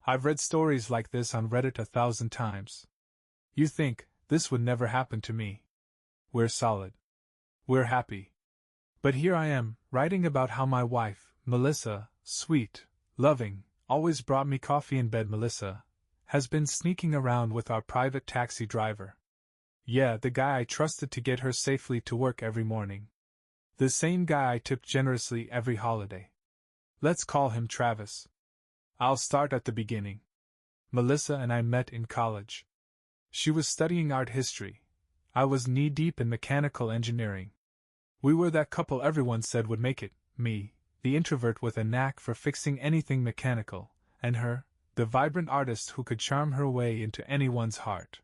I've read stories like this on Reddit 1,000 times. You think, this would never happen to me. We're solid. We're happy. But here I am, writing about how my wife, Melissa, sweet, loving, always brought me coffee in bed Melissa, has been sneaking around with our private taxi driver. Yeah, the guy I trusted to get her safely to work every morning. The same guy I tipped generously every holiday. Let's call him Travis. I'll start at the beginning. Melissa and I met in college. She was studying art history. I was knee-deep in mechanical engineering. We were that couple everyone said would make it, me, the introvert with a knack for fixing anything mechanical, and her, the vibrant artist who could charm her way into anyone's heart.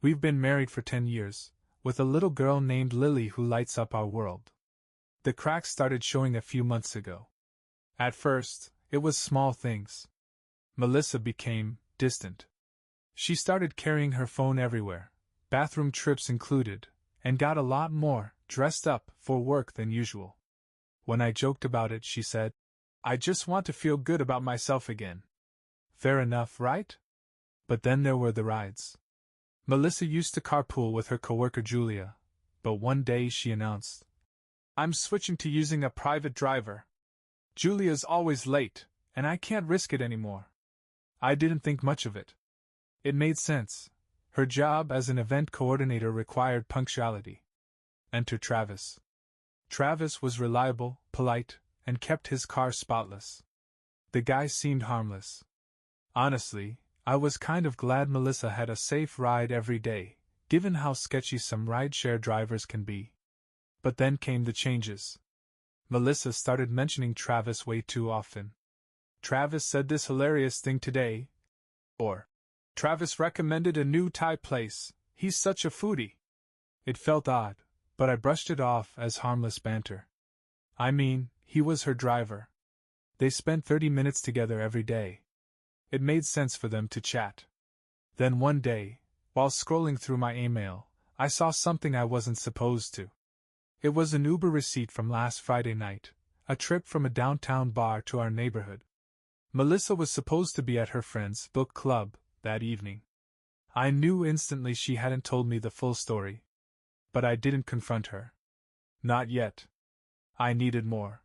We've been married for 10 years, with a little girl named Lily who lights up our world. The cracks started showing a few months ago. At first, it was small things. Melissa became distant. She started carrying her phone everywhere, bathroom trips included, and got a lot more dressed up for work than usual. When I joked about it, she said, "I just want to feel good about myself again." Fair enough, right? But then there were the rides. Melissa used to carpool with her coworker Julia, but one day she announced, "I'm switching to using a private driver. Julia's always late, and I can't risk it anymore." I didn't think much of it. It made sense. Her job as an event coordinator required punctuality. Enter Travis. Travis was reliable, polite, and kept his car spotless. The guy seemed harmless. Honestly, I was kind of glad Melissa had a safe ride every day, given how sketchy some rideshare drivers can be. But then came the changes. Melissa started mentioning Travis way too often. "Travis said this hilarious thing today," or "Travis recommended a new Thai place, he's such a foodie." It felt odd, but I brushed it off as harmless banter. I mean, he was her driver. They spent 30 minutes together every day. It made sense for them to chat. Then one day, while scrolling through my email, I saw something I wasn't supposed to. It was an Uber receipt from last Friday night, a trip from a downtown bar to our neighborhood. Melissa was supposed to be at her friend's book club that evening. I knew instantly she hadn't told me the full story. But I didn't confront her. Not yet. I needed more.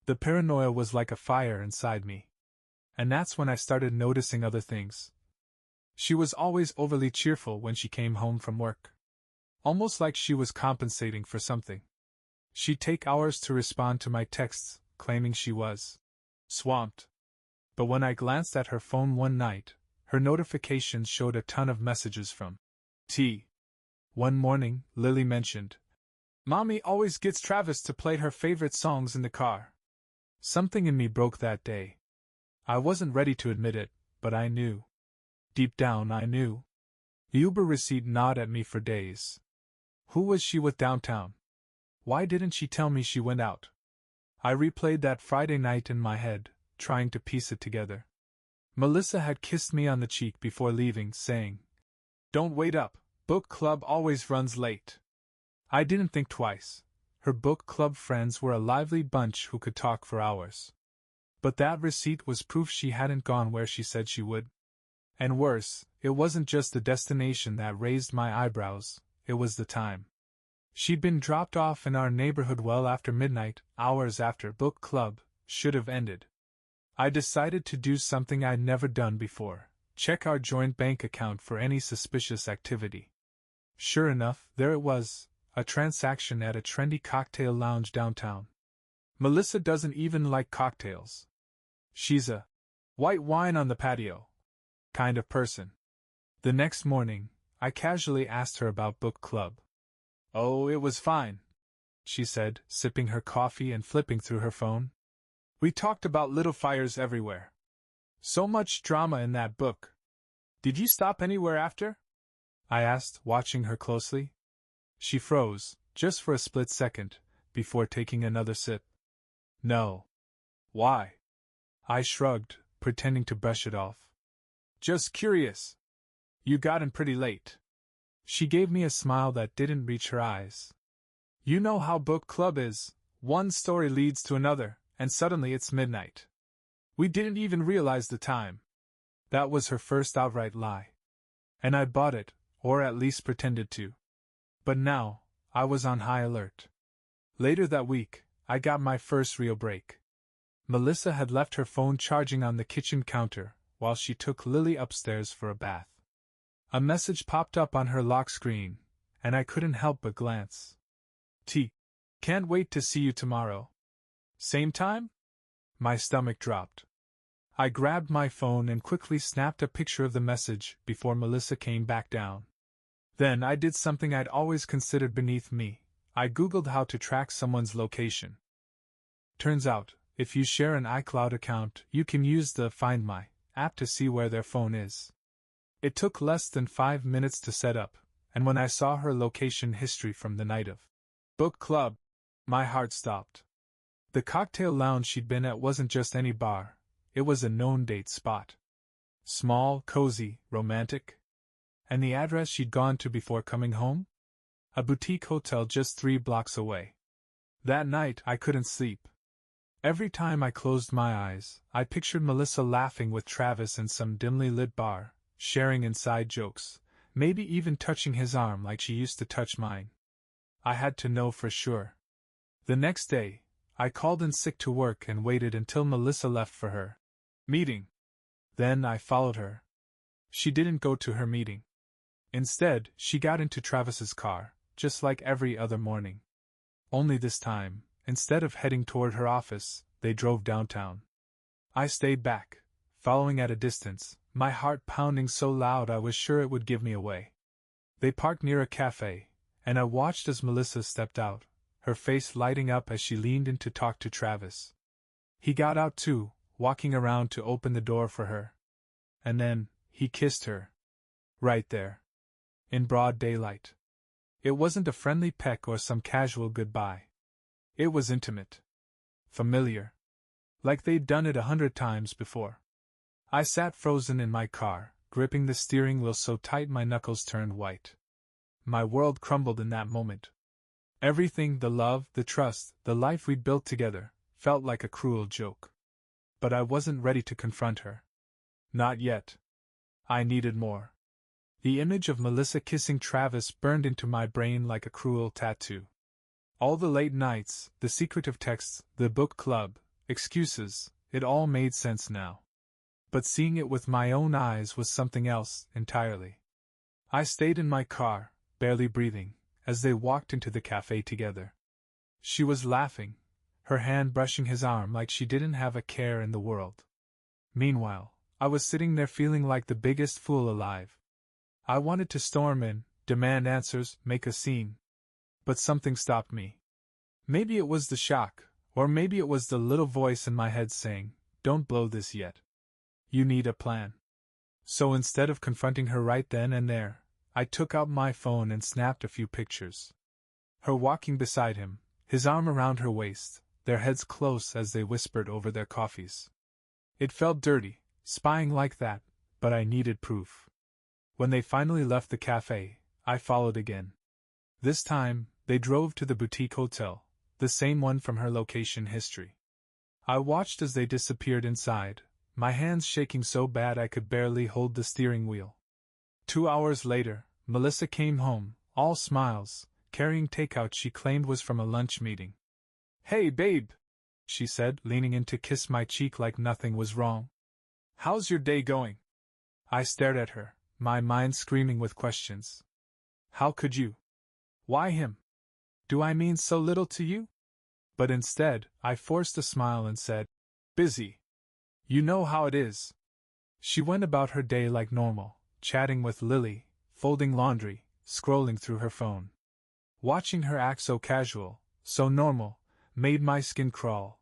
The paranoia was like a fire inside me. And that's when I started noticing other things. She was always overly cheerful when she came home from work. Almost like she was compensating for something. She'd take hours to respond to my texts, claiming she was swamped. But when I glanced at her phone one night, her notifications showed a ton of messages from T. One morning, Lily mentioned, "Mommy always gets Travis to play her favorite songs in the car." Something in me broke that day. I wasn't ready to admit it, but I knew. Deep down, I knew. The Uber receipt gnawed at me for days. Who was she with downtown? Why didn't she tell me she went out? I replayed that Friday night in my head, trying to piece it together. Melissa had kissed me on the cheek before leaving, saying, "Don't wait up, book club always runs late." I didn't think twice. Her book club friends were a lively bunch who could talk for hours. But that receipt was proof she hadn't gone where she said she would. And worse, it wasn't just the destination that raised my eyebrows, it was the time. She'd been dropped off in our neighborhood well after midnight, hours after book club should have ended. I decided to do something I'd never done before, check our joint bank account for any suspicious activity. Sure enough, there it was, a transaction at a trendy cocktail lounge downtown. Melissa doesn't even like cocktails. She's a white wine on the patio kind of person. The next morning, I casually asked her about book club. "Oh, it was fine," she said, sipping her coffee and flipping through her phone. "We talked about little fires everywhere. So much drama in that book. Did you stop anywhere after?" I asked, watching her closely. She froze, just for a split second, before taking another sip. "No." "Why?" I shrugged, pretending to brush it off. "Just curious. You got in pretty late." She gave me a smile that didn't reach her eyes. "You know how book club is, one story leads to another, and suddenly it's midnight. We didn't even realize the time. That was her first outright lie. And I bought it, or at least pretended to. But now, I was on high alert. Later that week, I got my first real break. Melissa had left her phone charging on the kitchen counter while she took Lily upstairs for a bath. A message popped up on her lock screen, and I couldn't help but glance. Can't wait to see you tomorrow. Same time? My stomach dropped. I grabbed my phone and quickly snapped a picture of the message before Melissa came back down. Then I did something I'd always considered beneath me. I Googled how to track someone's location. Turns out, if you share an iCloud account, you can use the Find My app to see where their phone is. It took less than 5 minutes to set up, and when I saw her location history from the night of book club, my heart stopped. The cocktail lounge she'd been at wasn't just any bar, it was a known date spot. Small, cozy, romantic. And the address she'd gone to before coming home? A boutique hotel just 3 blocks away. That night I couldn't sleep. Every time I closed my eyes, I pictured Melissa laughing with Travis in some dimly lit bar, sharing inside jokes, maybe even touching his arm like she used to touch mine. I had to know for sure. The next day, I called in sick to work and waited until Melissa left for her meeting. Then I followed her. She didn't go to her meeting. Instead, she got into Travis's car, just like every other morning. Only this time, instead of heading toward her office, they drove downtown. I stayed back, following at a distance, my heart pounding so loud I was sure it would give me away. They parked near a cafe, and I watched as Melissa stepped out, her face lighting up as she leaned in to talk to Travis. He got out too, walking around to open the door for her. And then, he kissed her. Right there. In broad daylight. It wasn't a friendly peck or some casual goodbye. It was intimate. Familiar. Like they'd done it 100 times before. I sat frozen in my car, gripping the steering wheel so tight my knuckles turned white. My world crumbled in that moment. Everything, the love, the trust, the life we'd built together, felt like a cruel joke. But I wasn't ready to confront her. Not yet. I needed more. The image of Melissa kissing Travis burned into my brain like a cruel tattoo. All the late nights, the secretive texts, the book club, excuses, it all made sense now. But seeing it with my own eyes was something else entirely. I stayed in my car, barely breathing, as they walked into the cafe together. She was laughing, her hand brushing his arm like she didn't have a care in the world. Meanwhile, I was sitting there feeling like the biggest fool alive. I wanted to storm in, demand answers, make a scene. But something stopped me. Maybe it was the shock, or maybe it was the little voice in my head saying, "Don't blow this yet. You need a plan." So instead of confronting her right then and there, I took out my phone and snapped a few pictures. Her walking beside him, his arm around her waist, their heads close as they whispered over their coffees. It felt dirty, spying like that, but I needed proof. When they finally left the cafe, I followed again. This time, they drove to the boutique hotel, the same one from her location history. I watched as they disappeared inside, my hands shaking so bad I could barely hold the steering wheel. 2 hours later, Melissa came home, all smiles, carrying takeout she claimed was from a lunch meeting. "Hey, babe," she said, leaning in to kiss my cheek like nothing was wrong. "How's your day going?" I stared at her, my mind screaming with questions. How could you? Why him? Do I mean so little to you? But instead, I forced a smile and said, "Busy. You know how it is." She went about her day like normal, chatting with Lily, folding laundry, scrolling through her phone. Watching her act so casual, so normal, made my skin crawl.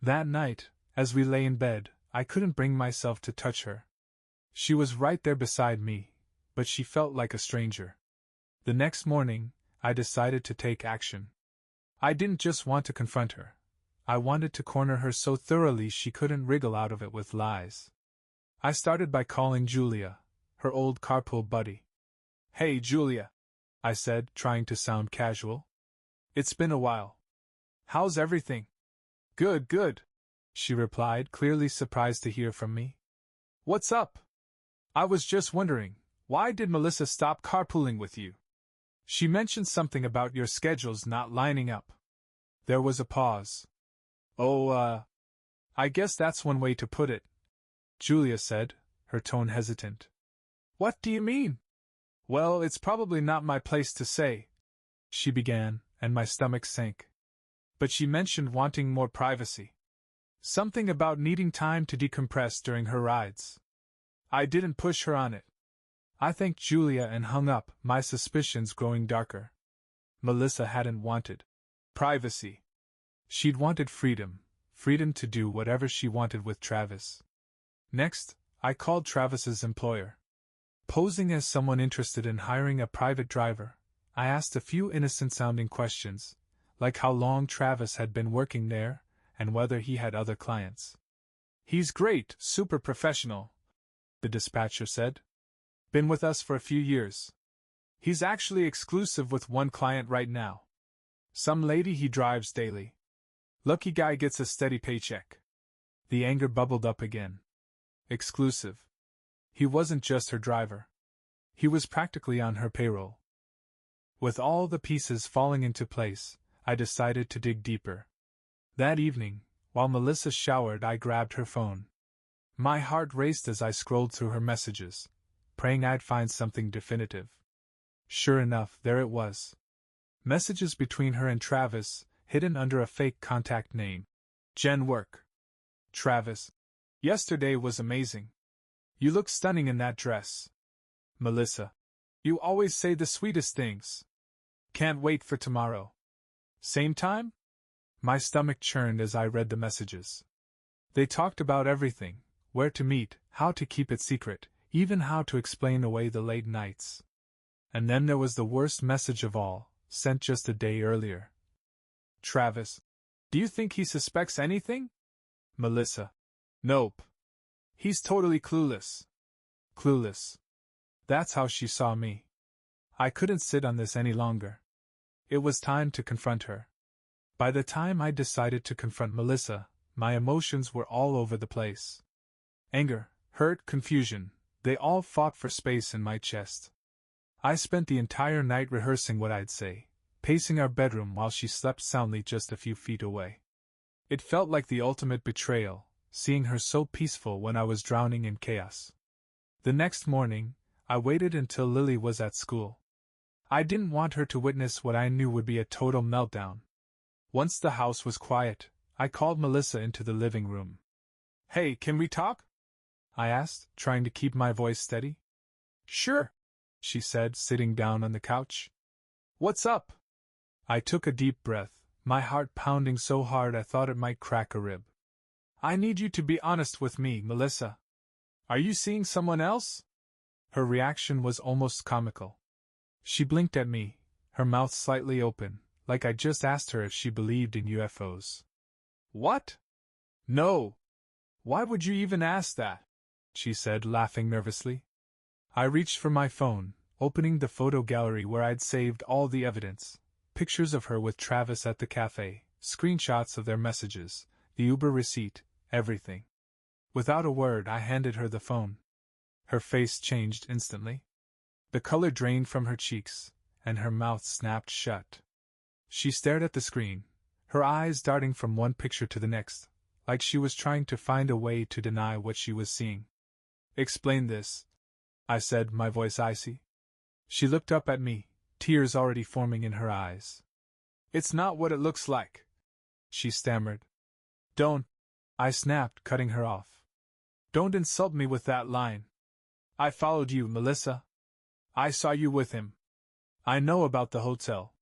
That night, as we lay in bed, I couldn't bring myself to touch her. She was right there beside me, but she felt like a stranger. The next morning, I decided to take action. I didn't just want to confront her. I wanted to corner her so thoroughly she couldn't wriggle out of it with lies. I started by calling Julia, her old carpool buddy. "Hey, Julia," I said, trying to sound casual. "It's been a while. How's everything?" "Good, good," she replied, clearly surprised to hear from me. "What's up?" I was just wondering, why did Melissa stop carpooling with you? She mentioned something about your schedules not lining up. There was a pause. Oh, I guess that's one way to put it, Julia said, her tone hesitant. What do you mean? Well, it's probably not my place to say, she began, and my stomach sank. But she mentioned wanting more privacy. Something about needing time to decompress during her rides. I didn't push her on it. I thanked Julia and hung up, my suspicions growing darker. Melissa hadn't wanted privacy. She'd wanted freedom to do whatever she wanted with Travis. Next, I called Travis's employer. Posing as someone interested in hiring a private driver, I asked a few innocent-sounding questions, like how long Travis had been working there, and whether he had other clients. He's great, super professional, the dispatcher said. Been with us for a few years. He's actually exclusive with one client right now. Some lady he drives daily. Lucky guy gets a steady paycheck. The anger bubbled up again. Exclusive. He wasn't just her driver. He was practically on her payroll. With all the pieces falling into place, I decided to dig deeper. That evening, while Melissa showered, I grabbed her phone. My heart raced as I scrolled through her messages, praying I'd find something definitive. Sure enough, there it was. Messages between her and Travis, hidden under a fake contact name. Jen Work. Travis. Yesterday was amazing. You look stunning in that dress. Melissa. You always say the sweetest things. Can't wait for tomorrow. Same time? My stomach churned as I read the messages. They talked about everything, where to meet, how to keep it secret, even how to explain away the late nights. And then there was the worst message of all, sent just a day earlier. Travis. Do you think he suspects anything? Melissa. Nope. He's totally clueless. Clueless. That's how she saw me. I couldn't sit on this any longer. It was time to confront her. By the time I decided to confront Melissa, my emotions were all over the place. Anger, hurt, confusion, they all fought for space in my chest. I spent the entire night rehearsing what I'd say, pacing our bedroom while she slept soundly just a few feet away. It felt like the ultimate betrayal, seeing her so peaceful when I was drowning in chaos. The next morning, I waited until Lily was at school. I didn't want her to witness what I knew would be a total meltdown. Once the house was quiet, I called Melissa into the living room. Hey, can we talk? I asked, trying to keep my voice steady. Sure, she said, sitting down on the couch. What's up? I took a deep breath, my heart pounding so hard I thought it might crack a rib. I need you to be honest with me, Melissa. Are you seeing someone else? Her reaction was almost comical. She blinked at me, her mouth slightly open, like I just asked her if she believed in UFOs. What? No. Why would you even ask that? She said, laughing nervously. I reached for my phone, opening the photo gallery where I'd saved all the evidence. Pictures of her with Travis at the cafe, screenshots of their messages, the Uber receipt, everything. Without a word, I handed her the phone. Her face changed instantly. The color drained from her cheeks, and her mouth snapped shut. She stared at the screen, her eyes darting from one picture to the next, like she was trying to find a way to deny what she was seeing. Explain this, I said, my voice icy. She looked up at me, tears already forming in her eyes. It's not what it looks like, she stammered. Don't, I snapped, cutting her off. Don't insult me with that line. I followed you, Melissa. I saw you with him. I know about the hotel.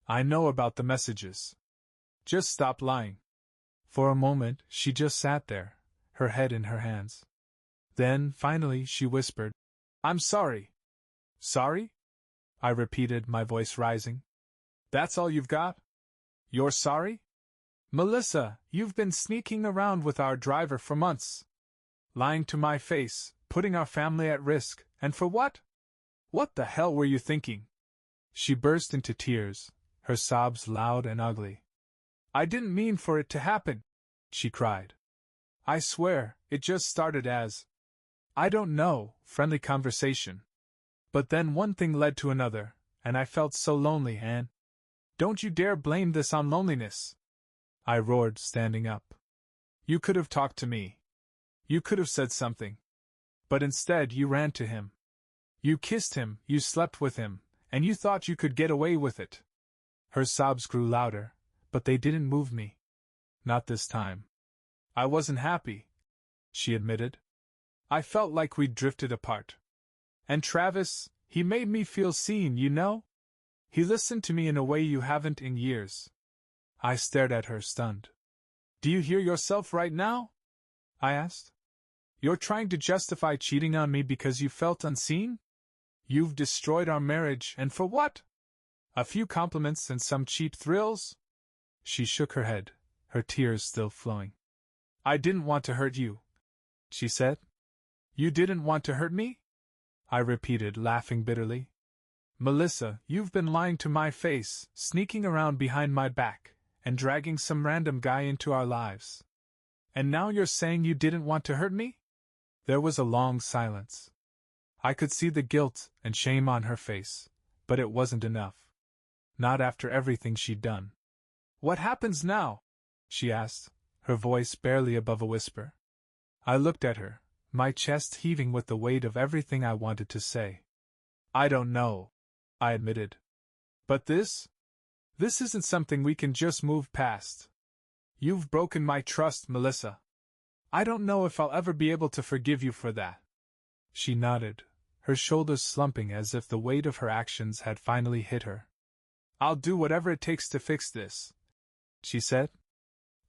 I know about the messages. Just stop lying. For a moment, she just sat there, her head in her hands. Then, finally, she whispered, I'm sorry. Sorry? I repeated, my voice rising. That's all you've got? You're sorry? Melissa, you've been sneaking around with our driver for months. Lying to my face, putting our family at risk, and for what? What the hell were you thinking? She burst into tears, her sobs loud and ugly. I didn't mean for it to happen, she cried. I swear, it just started as... I don't know, friendly conversation. But then one thing led to another, and I felt so lonely, Anne. Don't you dare blame this on loneliness! I roared, standing up. You could have talked to me. You could have said something. But instead you ran to him. You kissed him, you slept with him, and you thought you could get away with it. Her sobs grew louder, but they didn't move me. Not this time. I wasn't happy, she admitted. I felt like we'd drifted apart. And Travis, he made me feel seen, you know? He listened to me in a way you haven't in years. I stared at her, stunned. Do you hear yourself right now? I asked. You're trying to justify cheating on me because you felt unseen? You've destroyed our marriage, and for what? A few compliments and some cheap thrills? She shook her head, her tears still flowing. I didn't want to hurt you, she said. You didn't want to hurt me? I repeated, laughing bitterly. Melissa, you've been lying to my face, sneaking around behind my back, and dragging some random guy into our lives. And now you're saying you didn't want to hurt me? There was a long silence. I could see the guilt and shame on her face, but it wasn't enough. Not after everything she'd done. What happens now? She asked, her voice barely above a whisper. I looked at her, my chest heaving with the weight of everything I wanted to say. I don't know, I admitted. But this isn't something we can just move past. You've broken my trust, Melissa. I don't know if I'll ever be able to forgive you for that. She nodded, her shoulders slumping as if the weight of her actions had finally hit her. I'll do whatever it takes to fix this, she said.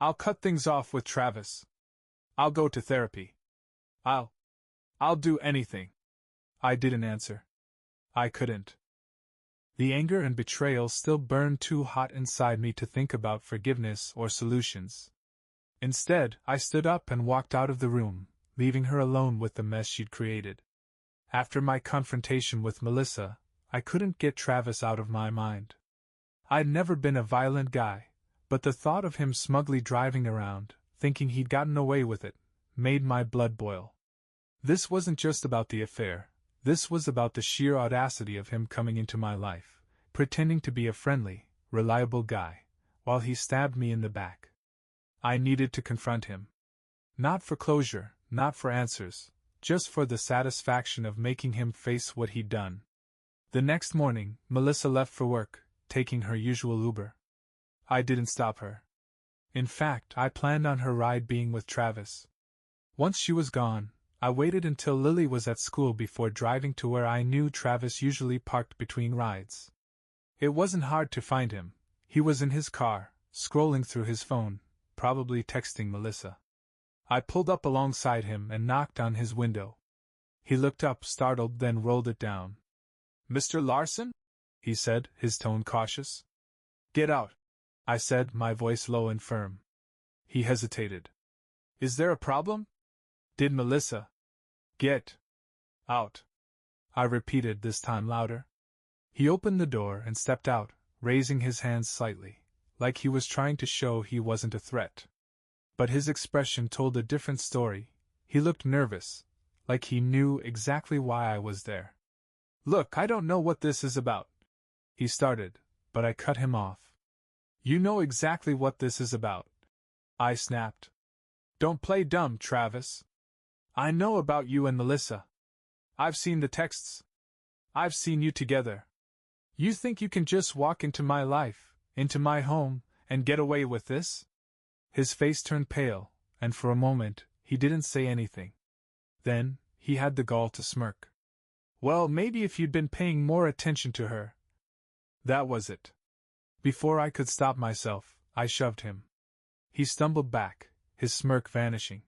I'll cut things off with Travis. I'll go to therapy. I'll do anything. I didn't answer. I couldn't. The anger and betrayal still burned too hot inside me to think about forgiveness or solutions. Instead, I stood up and walked out of the room, leaving her alone with the mess she'd created. After my confrontation with Melissa, I couldn't get Travis out of my mind. I'd never been a violent guy, but the thought of him smugly driving around, thinking he'd gotten away with it, made my blood boil. This wasn't just about the affair, this was about the sheer audacity of him coming into my life, pretending to be a friendly, reliable guy, while he stabbed me in the back. I needed to confront him. Not for closure, not for answers, just for the satisfaction of making him face what he'd done. The next morning, Melissa left for work, taking her usual Uber. I didn't stop her. In fact, I planned on her ride being with Travis. Once she was gone, I waited until Lily was at school before driving to where I knew Travis usually parked between rides. It wasn't hard to find him. He was in his car, scrolling through his phone, probably texting Melissa. I pulled up alongside him and knocked on his window. He looked up, startled, then rolled it down. Mr. Larson? He said, his tone cautious. Get out, I said, my voice low and firm. He hesitated. Is there a problem? Did Melissa get out? I repeated, this time louder. He opened the door and stepped out, raising his hands slightly, like he was trying to show he wasn't a threat. But his expression told a different story. He looked nervous, like he knew exactly why I was there. Look, I don't know what this is about, he started, but I cut him off. You know exactly what this is about, I snapped. Don't play dumb, Travis. I know about you and Melissa. I've seen the texts. I've seen you together. You think you can just walk into my life, into my home, and get away with this? His face turned pale, and for a moment, he didn't say anything. Then, he had the gall to smirk. Well, maybe if you'd been paying more attention to her. That was it. Before I could stop myself, I shoved him. He stumbled back, his smirk vanishing.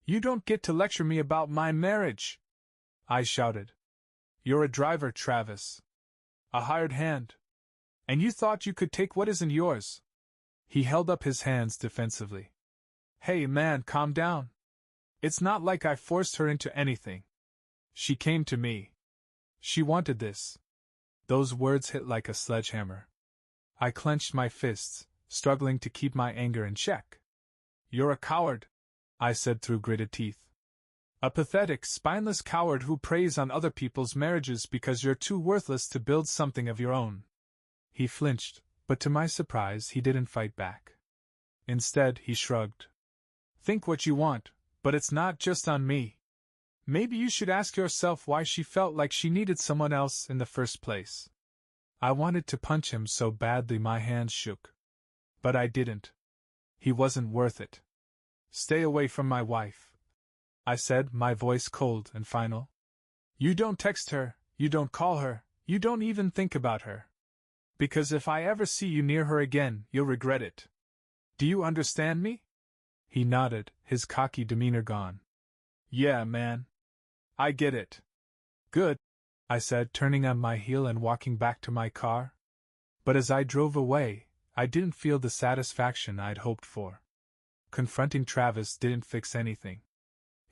You don't get to lecture me about my marriage, I shouted. You're a driver, Travis. A hired hand. And you thought you could take what isn't yours. He held up his hands defensively. Hey man, calm down. It's not like I forced her into anything. She came to me. She wanted this. Those words hit like a sledgehammer. I clenched my fists, struggling to keep my anger in check. You're a coward, I said through gritted teeth. A pathetic, spineless coward who preys on other people's marriages because you're too worthless to build something of your own. He flinched, but to my surprise he didn't fight back. Instead, he shrugged. Think what you want, but it's not just on me. Maybe you should ask yourself why she felt like she needed someone else in the first place. I wanted to punch him so badly my hands shook. But I didn't. He wasn't worth it. Stay away from my wife, I said, my voice cold and final. You don't text her, you don't call her, you don't even think about her. Because if I ever see you near her again, you'll regret it. Do you understand me? He nodded, his cocky demeanor gone. Yeah, man. I get it. Good, I said, turning on my heel and walking back to my car. But as I drove away, I didn't feel the satisfaction I'd hoped for. Confronting Travis didn't fix anything.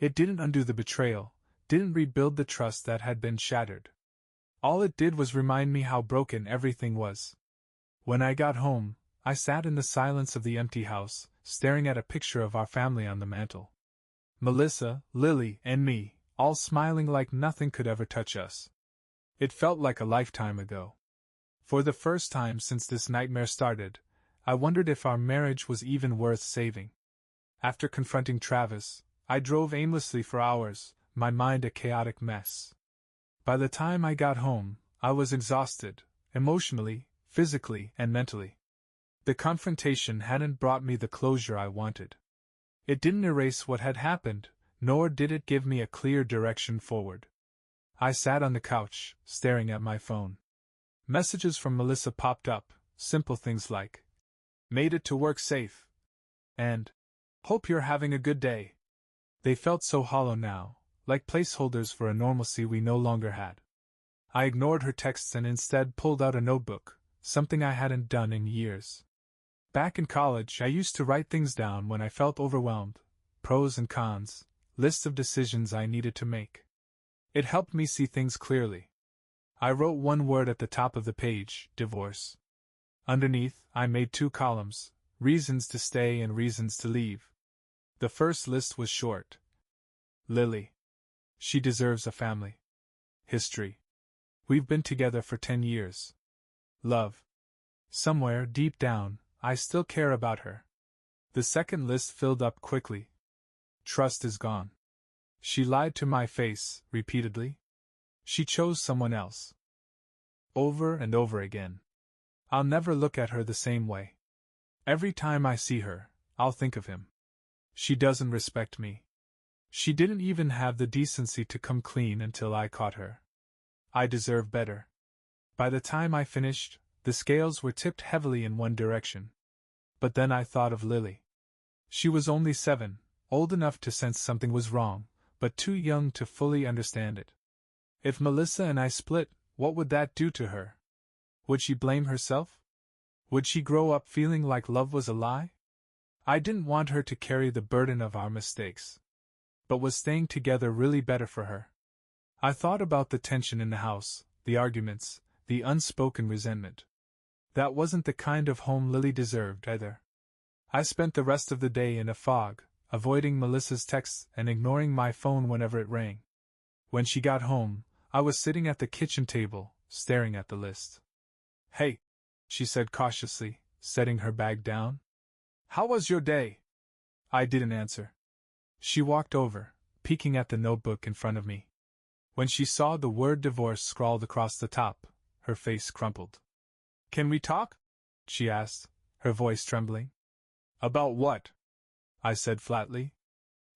It didn't undo the betrayal, didn't rebuild the trust that had been shattered. All it did was remind me how broken everything was. When I got home, I sat in the silence of the empty house, staring at a picture of our family on the mantel. Melissa, Lily, and me, all smiling like nothing could ever touch us. It felt like a lifetime ago. For the first time since this nightmare started, I wondered if our marriage was even worth saving. After confronting Travis, I drove aimlessly for hours, my mind a chaotic mess. By the time I got home, I was exhausted, emotionally, physically, and mentally. The confrontation hadn't brought me the closure I wanted. It didn't erase what had happened, nor did it give me a clear direction forward. I sat on the couch, staring at my phone. Messages from Melissa popped up, simple things like, "Made it to work safe," and "Hope you're having a good day." They felt so hollow now, like placeholders for a normalcy we no longer had. I ignored her texts and instead pulled out a notebook, something I hadn't done in years. Back in college, I used to write things down when I felt overwhelmed, pros and cons, lists of decisions I needed to make. It helped me see things clearly. I wrote one word at the top of the page, divorce. Underneath, I made 2 columns, reasons to stay and reasons to leave. The first list was short. Lily. She deserves a family. History. We've been together for 10 years. Love. Somewhere, deep down, I still care about her. The second list filled up quickly. Trust is gone. She lied to my face, repeatedly. She chose someone else. Over and over again. I'll never look at her the same way. Every time I see her, I'll think of him. She doesn't respect me. She didn't even have the decency to come clean until I caught her. I deserve better. By the time I finished, the scales were tipped heavily in one direction. But then I thought of Lily. She was only 7, old enough to sense something was wrong, but too young to fully understand it. If Melissa and I split, what would that do to her? Would she blame herself? Would she grow up feeling like love was a lie? I didn't want her to carry the burden of our mistakes. But was staying together really better for her? I thought about the tension in the house, the arguments, the unspoken resentment. That wasn't the kind of home Lily deserved either. I spent the rest of the day in a fog, avoiding Melissa's texts and ignoring my phone whenever it rang. When she got home, I was sitting at the kitchen table, staring at the list. "Hey," she said cautiously, setting her bag down. "How was your day?" I didn't answer. She walked over, peeking at the notebook in front of me. When she saw the word divorce scrawled across the top, her face crumpled. "Can we talk?" she asked, her voice trembling. "About what?" I said flatly.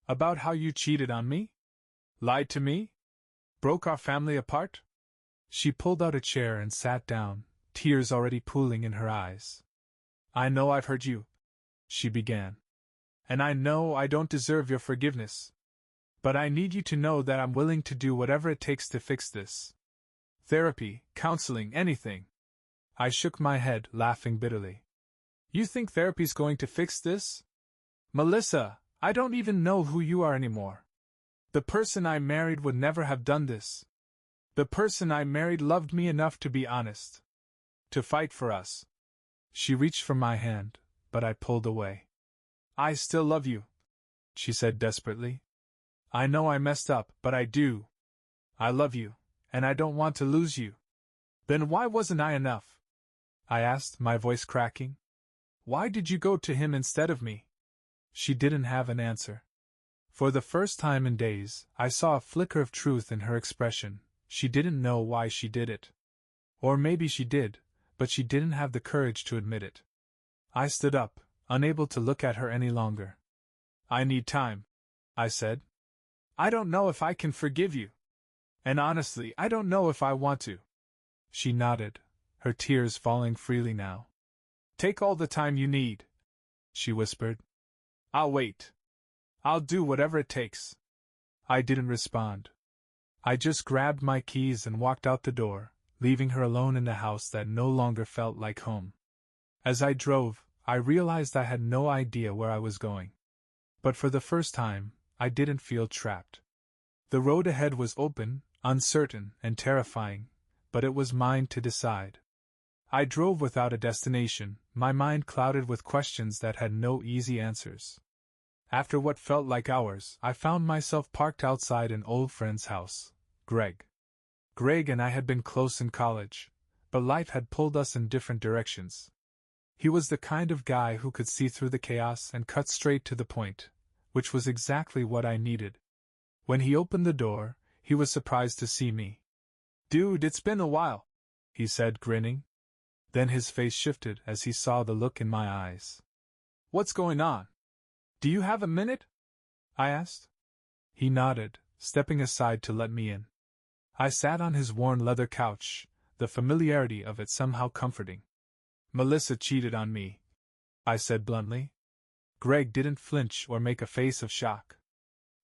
"About how you cheated on me? Lied to me? Broke our family apart?" She pulled out a chair and sat down, tears already pooling in her eyes. "I know I've hurt you," she began. "And I know I don't deserve your forgiveness. But I need you to know that I'm willing to do whatever it takes to fix this. Therapy, counseling, anything." I shook my head, laughing bitterly. "You think therapy's going to fix this? Melissa, I don't even know who you are anymore. The person I married would never have done this. The person I married loved me enough to be honest. To fight for us." She reached for my hand, but I pulled away. "I still love you," she said desperately. I know I messed up, but I do. I love you, and I don't want to lose you. Then why wasn't I enough? I asked, my voice cracking. Why did you go to him instead of me? She didn't have an answer. For the first time in days, I saw a flicker of truth in her expression. She didn't know why she did it. Or maybe she did, but she didn't have the courage to admit it. I stood up, unable to look at her any longer. I need time, I said. I don't know if I can forgive you. And honestly, I don't know if I want to. She nodded, her tears falling freely now. Take all the time you need, she whispered. I'll wait. I'll do whatever it takes. I didn't respond. I just grabbed my keys and walked out the door, leaving her alone in the house that no longer felt like home. As I drove, I realized I had no idea where I was going. But for the first time, I didn't feel trapped. The road ahead was open, uncertain, and terrifying, but it was mine to decide. I drove without a destination, my mind clouded with questions that had no easy answers. After what felt like hours, I found myself parked outside an old friend's house, Greg. Greg and I had been close in college, but life had pulled us in different directions. He was the kind of guy who could see through the chaos and cut straight to the point, which was exactly what I needed. When he opened the door, he was surprised to see me. Dude, it's been a while, he said, grinning. Then his face shifted as he saw the look in my eyes. What's going on? Do you have a minute? I asked. He nodded, stepping aside to let me in. I sat on his worn leather couch, the familiarity of it somehow comforting. Melissa cheated on me, I said bluntly. Greg didn't flinch or make a face of shock.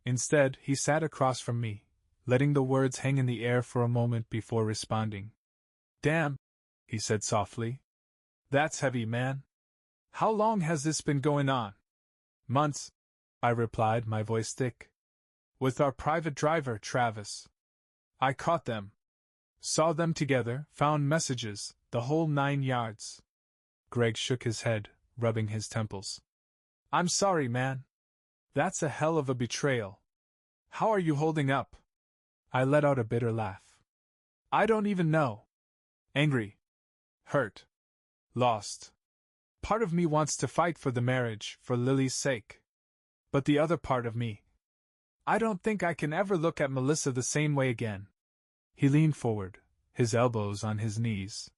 Instead, he sat across from me, letting the words hang in the air for a moment before responding. Damn, he said softly. That's heavy, man. How long has this been going on? Months, I replied, my voice thick. With our private driver, Travis. I caught them. Saw them together, found messages, the whole 9 yards. Greg shook his head, rubbing his temples. I'm sorry, man. That's a hell of a betrayal. How are you holding up? I let out a bitter laugh. I don't even know. Angry. Hurt. Lost. Part of me wants to fight for the marriage, for Lily's sake. But the other part of me. I don't think I can ever look at Melissa the same way again. He leaned forward, his elbows on his knees.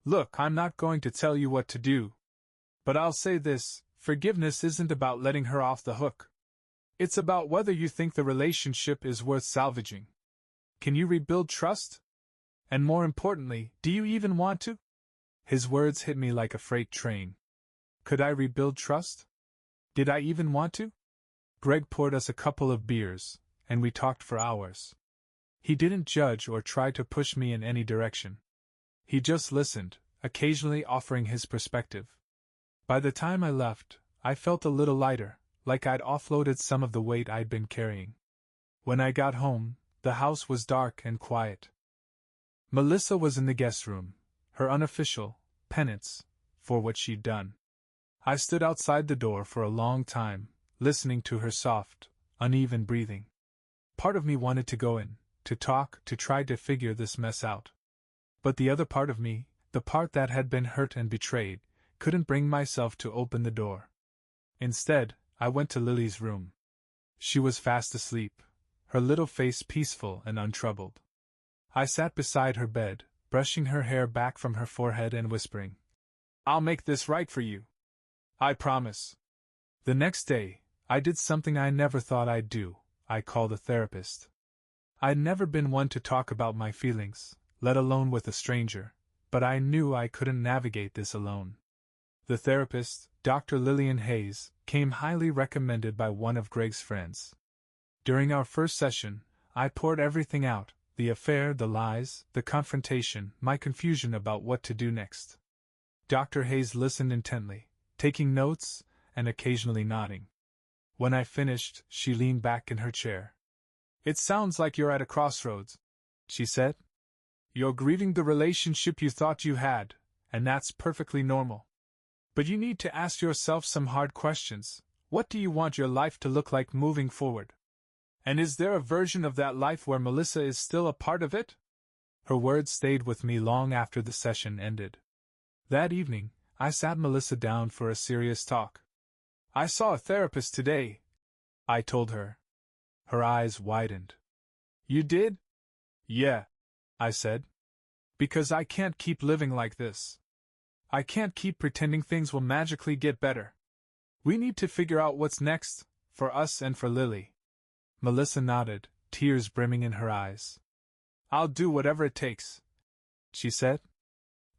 Look, I'm not going to tell you what to do. But I'll say this, forgiveness isn't about letting her off the hook. It's about whether you think the relationship is worth salvaging. Can you rebuild trust? And more importantly, do you even want to? His words hit me like a freight train. Could I rebuild trust? Did I even want to? Greg poured us a couple of beers, and we talked for hours. He didn't judge or try to push me in any direction. He just listened, occasionally offering his perspective. By the time I left, I felt a little lighter, like I'd offloaded some of the weight I'd been carrying. When I got home, the house was dark and quiet. Melissa was in the guest room, her unofficial penance for what she'd done. I stood outside the door for a long time, listening to her soft, uneven breathing. Part of me wanted to go in, to talk, to try to figure this mess out. But the other part of me, the part that had been hurt and betrayed, couldn't bring myself to open the door. Instead, I went to Lily's room. She was fast asleep, her little face peaceful and untroubled. I sat beside her bed, brushing her hair back from her forehead and whispering, I'll make this right for you. I promise. The next day, I did something I never thought I'd do. I called a therapist. I'd never been one to talk about my feelings, let alone with a stranger, but I knew I couldn't navigate this alone. The therapist, Dr. Lillian Hayes, came highly recommended by one of Greg's friends. During our first session, I poured everything out, the affair, the lies, the confrontation, my confusion about what to do next. Dr. Hayes listened intently, taking notes and occasionally nodding. When I finished, she leaned back in her chair. It sounds like you're at a crossroads, she said. You're grieving the relationship you thought you had, and that's perfectly normal. But you need to ask yourself some hard questions. What do you want your life to look like moving forward? And is there a version of that life where Melissa is still a part of it? Her words stayed with me long after the session ended. That evening, I sat Melissa down for a serious talk. I saw a therapist today, I told her. Her eyes widened. You did? Yeah, I said. Because I can't keep living like this. I can't keep pretending things will magically get better. We need to figure out what's next, for us and for Lily. Melissa nodded, tears brimming in her eyes. I'll do whatever it takes, she said.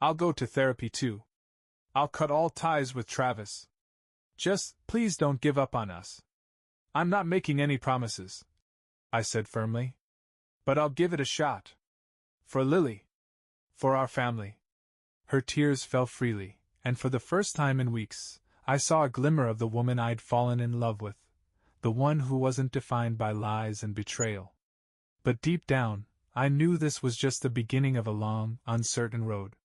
I'll go to therapy too. I'll cut all ties with Travis. Just, please don't give up on us. I'm not making any promises, I said firmly. But I'll give it a shot. For Lily. For our family. Her tears fell freely, and for the first time in weeks, I saw a glimmer of the woman I'd fallen in love with, the one who wasn't defined by lies and betrayal. But deep down, I knew this was just the beginning of a long, uncertain road.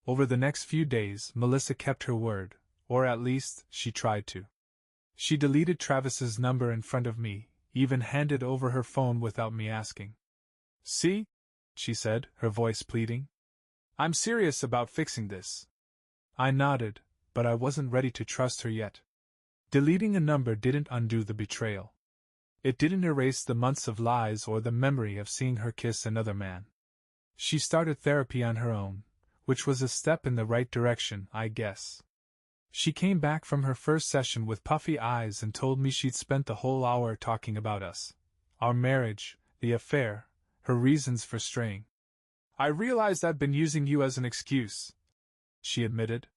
Over the next few days, Melissa kept her word, or at least, she tried to. She deleted Travis's number in front of me, even handed over her phone without me asking. See? She said, her voice pleading. I'm serious about fixing this. I nodded, but I wasn't ready to trust her yet. Deleting a number didn't undo the betrayal. It didn't erase the months of lies or the memory of seeing her kiss another man. She started therapy on her own, which was a step in the right direction, I guess. She came back from her first session with puffy eyes and told me she'd spent the whole hour talking about us, our marriage, the affair, her reasons for straying. I realized I'd been using you as an excuse, she admitted.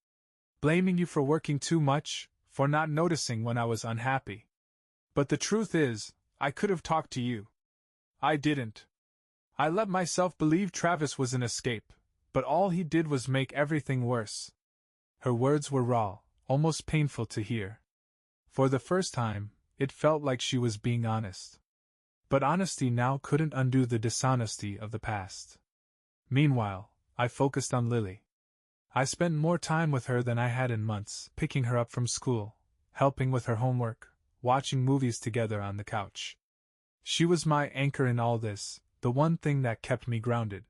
Blaming you for working too much, for not noticing when I was unhappy. But the truth is, I could have talked to you. I didn't. I let myself believe Travis was an escape, but all he did was make everything worse. Her words were raw, almost painful to hear. For the first time, it felt like she was being honest. But honesty now couldn't undo the dishonesty of the past. Meanwhile, I focused on Lily. I spent more time with her than I had in months, picking her up from school, helping with her homework, watching movies together on the couch. She was my anchor in all this, the one thing that kept me grounded.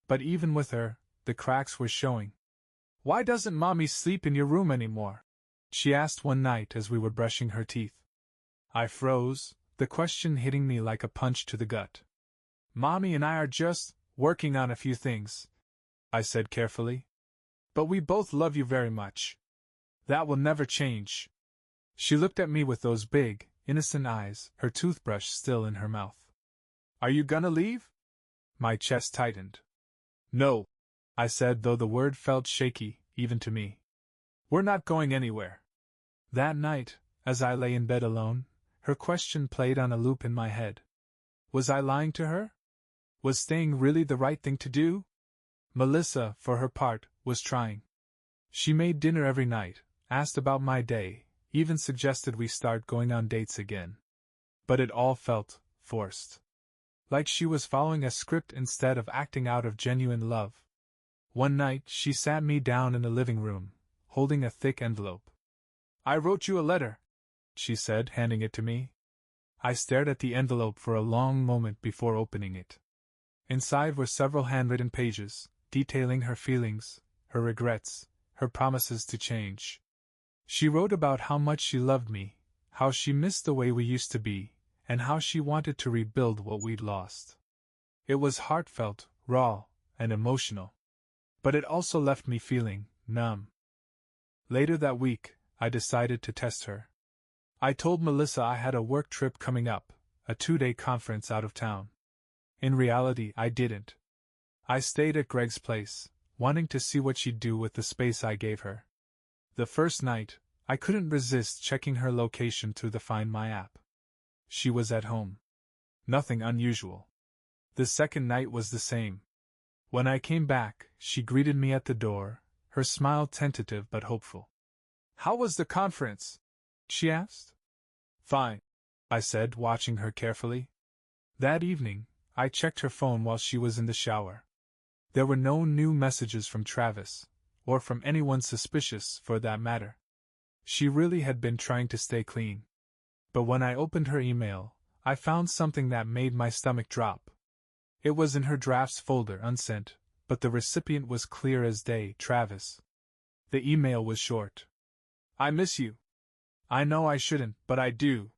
But even with her, the cracks were showing. Why doesn't Mommy sleep in your room anymore? She asked one night as we were brushing her teeth. I froze, the question hitting me like a punch to the gut. Mommy and I are just working on a few things, I said carefully. But we both love you very much. That will never change. She looked at me with those big, innocent eyes, her toothbrush still in her mouth. Are you gonna leave? My chest tightened. No, I said, though the word felt shaky, even to me. We're not going anywhere. That night, as I lay in bed alone, her question played on a loop in my head. Was I lying to her? Was staying really the right thing to do? Melissa, for her part, was trying. She made dinner every night, asked about my day, even suggested we start going on dates again. But it all felt forced. Like she was following a script instead of acting out of genuine love. One night she sat me down in the living room, holding a thick envelope. I wrote you a letter, she said, handing it to me. I stared at the envelope for a long moment before opening it. Inside were several handwritten pages, detailing her feelings, her regrets, her promises to change. She wrote about how much she loved me, how she missed the way we used to be, and how she wanted to rebuild what we'd lost. It was heartfelt, raw, and emotional. But it also left me feeling numb. Later that week, I decided to test her. I told Melissa I had a work trip coming up, a 2-day conference out of town. In reality, I didn't. I stayed at Greg's place, wanting to see what she'd do with the space I gave her. The first night, I couldn't resist checking her location through the Find My app. She was at home. Nothing unusual. The second night was the same. When I came back, she greeted me at the door, her smile tentative but hopeful. How was the conference? She asked. Fine, I said, watching her carefully. That evening, I checked her phone while she was in the shower. There were no new messages from Travis, or from anyone suspicious, for that matter. She really had been trying to stay clean. But when I opened her email, I found something that made my stomach drop. It was in her drafts folder, unsent, but the recipient was clear as day, Travis. The email was short. I miss you. I know I shouldn't, but I do.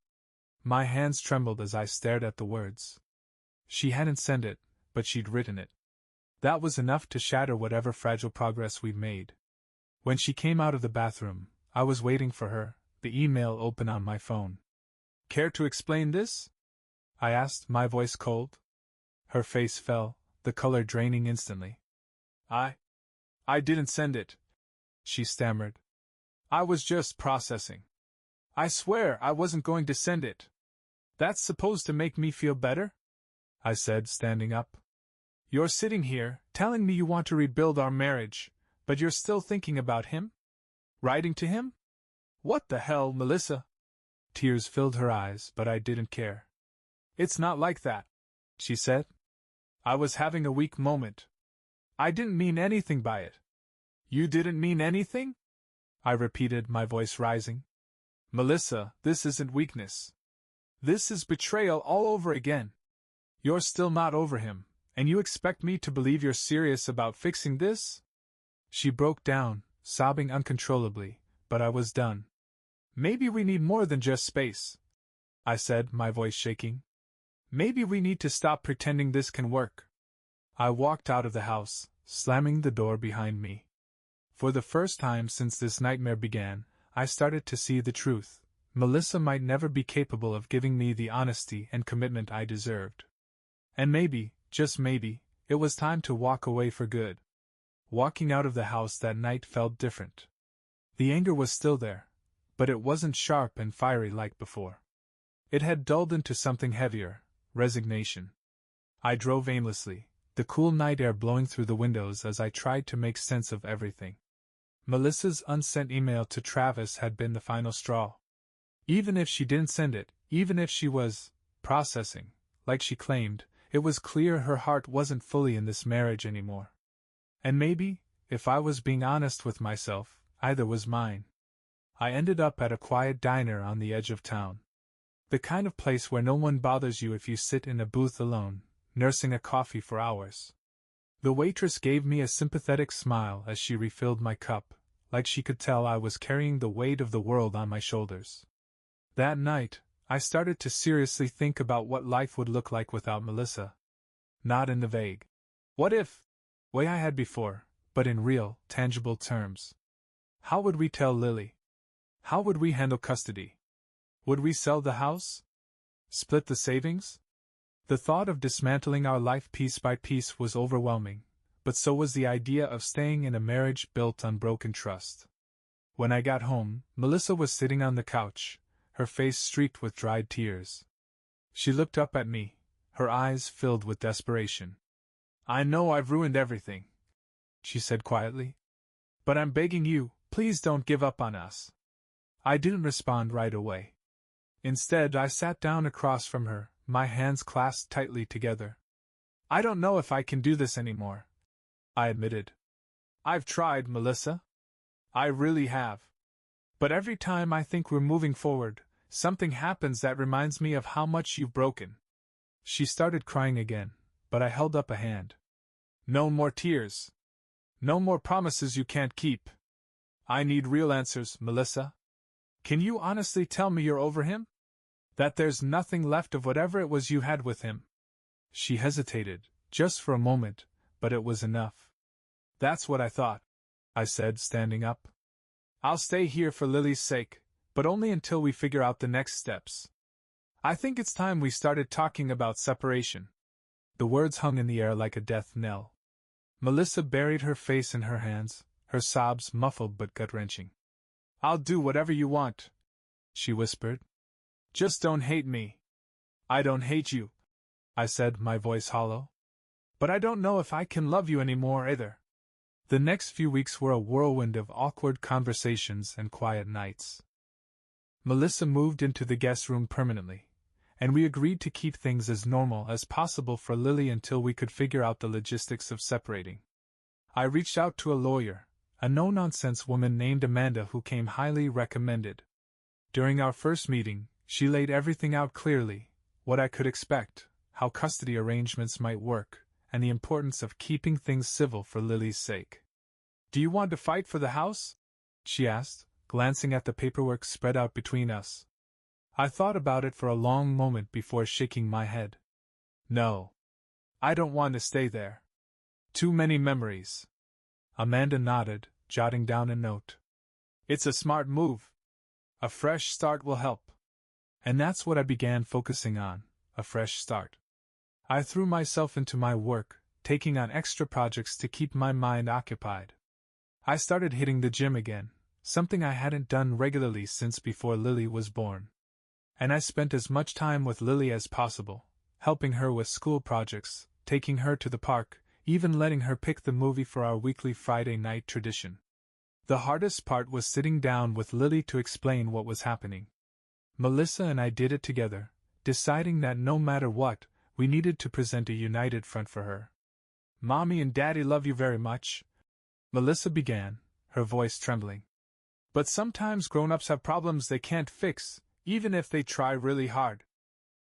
My hands trembled as I stared at the words. She hadn't sent it, but she'd written it. That was enough to shatter whatever fragile progress we'd made. When she came out of the bathroom, I was waiting for her, the email open on my phone. Care to explain this? I asked, my voice cold. Her face fell, the color draining instantly. I didn't send it, she stammered. I was just processing. I swear I wasn't going to send it. That's supposed to make me feel better? I said, standing up. You're sitting here, telling me you want to rebuild our marriage, but you're still thinking about him? Writing to him? What the hell, Melissa? Tears filled her eyes, but I didn't care. It's not like that, she said. I was having a weak moment. I didn't mean anything by it. You didn't mean anything? I repeated, my voice rising. Melissa, this isn't weakness. This is betrayal all over again. You're still not over him, and you expect me to believe you're serious about fixing this? She broke down, sobbing uncontrollably, but I was done. Maybe we need more than just space, I said, my voice shaking. Maybe we need to stop pretending this can work. I walked out of the house, slamming the door behind me. For the first time since this nightmare began, I started to see the truth. Melissa might never be capable of giving me the honesty and commitment I deserved. And maybe, just maybe, it was time to walk away for good. Walking out of the house that night felt different. The anger was still there, but it wasn't sharp and fiery like before. It had dulled into something heavier, resignation. I drove aimlessly, the cool night air blowing through the windows as I tried to make sense of everything. Melissa's unsent email to Travis had been the final straw. Even if she didn't send it, even if she was processing, like she claimed, it was clear her heart wasn't fully in this marriage anymore. And maybe, if I was being honest with myself, either was mine. I ended up at a quiet diner on the edge of town. The kind of place where no one bothers you if you sit in a booth alone, nursing a coffee for hours. The waitress gave me a sympathetic smile as she refilled my cup, like she could tell I was carrying the weight of the world on my shoulders. That night, I started to seriously think about what life would look like without Melissa. Not in the vague "what if" way I had before, but in real, tangible terms. How would we tell Lily? How would we handle custody? Would we sell the house? Split the savings? The thought of dismantling our life piece by piece was overwhelming, but so was the idea of staying in a marriage built on broken trust. When I got home, Melissa was sitting on the couch, her face streaked with dried tears. She looked up at me, her eyes filled with desperation. I know I've ruined everything, she said quietly. But I'm begging you, please don't give up on us. I didn't respond right away. Instead, I sat down across from her, my hands clasped tightly together. I don't know if I can do this anymore, I admitted. I've tried, Melissa. I really have. But every time I think we're moving forward, something happens that reminds me of how much you've broken. She started crying again, but I held up a hand. No more tears. No more promises you can't keep. I need real answers, Melissa. Can you honestly tell me you're over him? That there's nothing left of whatever it was you had with him? She hesitated, just for a moment, but it was enough. That's what I thought, I said, standing up. I'll stay here for Lily's sake, but only until we figure out the next steps. I think it's time we started talking about separation. The words hung in the air like a death knell. Melissa buried her face in her hands, her sobs muffled but gut-wrenching. I'll do whatever you want, she whispered. Just don't hate me. I don't hate you, I said, my voice hollow. But I don't know if I can love you anymore either. The next few weeks were a whirlwind of awkward conversations and quiet nights. Melissa moved into the guest room permanently, and we agreed to keep things as normal as possible for Lily until we could figure out the logistics of separating. I reached out to a lawyer, a no-nonsense woman named Amanda who came highly recommended. During our first meeting, she laid everything out clearly, what I could expect, how custody arrangements might work, and the importance of keeping things civil for Lily's sake. "Do you want to fight for the house?" she asked, glancing at the paperwork spread out between us. I thought about it for a long moment before shaking my head. "No. I don't want to stay there. Too many memories." Amanda nodded, jotting down a note. "It's a smart move. A fresh start will help." And that's what I began focusing on, a fresh start. I threw myself into my work, taking on extra projects to keep my mind occupied. I started hitting the gym again, something I hadn't done regularly since before Lily was born. And I spent as much time with Lily as possible, helping her with school projects, taking her to the park, even letting her pick the movie for our weekly Friday night tradition. The hardest part was sitting down with Lily to explain what was happening. Melissa and I did it together, deciding that no matter what, we needed to present a united front for her. "Mommy and Daddy love you very much," Melissa began, her voice trembling. "But sometimes grown-ups have problems they can't fix, even if they try really hard."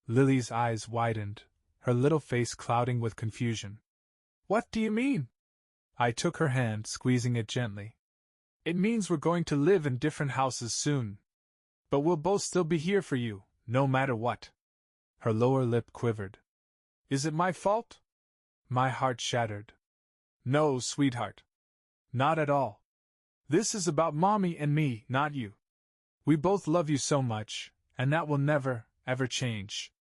Lily's eyes widened, her little face clouding with confusion. "What do you mean?" I took her hand, squeezing it gently. "It means we're going to live in different houses soon. But we'll both still be here for you, no matter what." Her lower lip quivered. "Is it my fault?" My heart shattered. "No, sweetheart. Not at all. This is about Mommy and me, not you. We both love you so much, and that will never, ever change."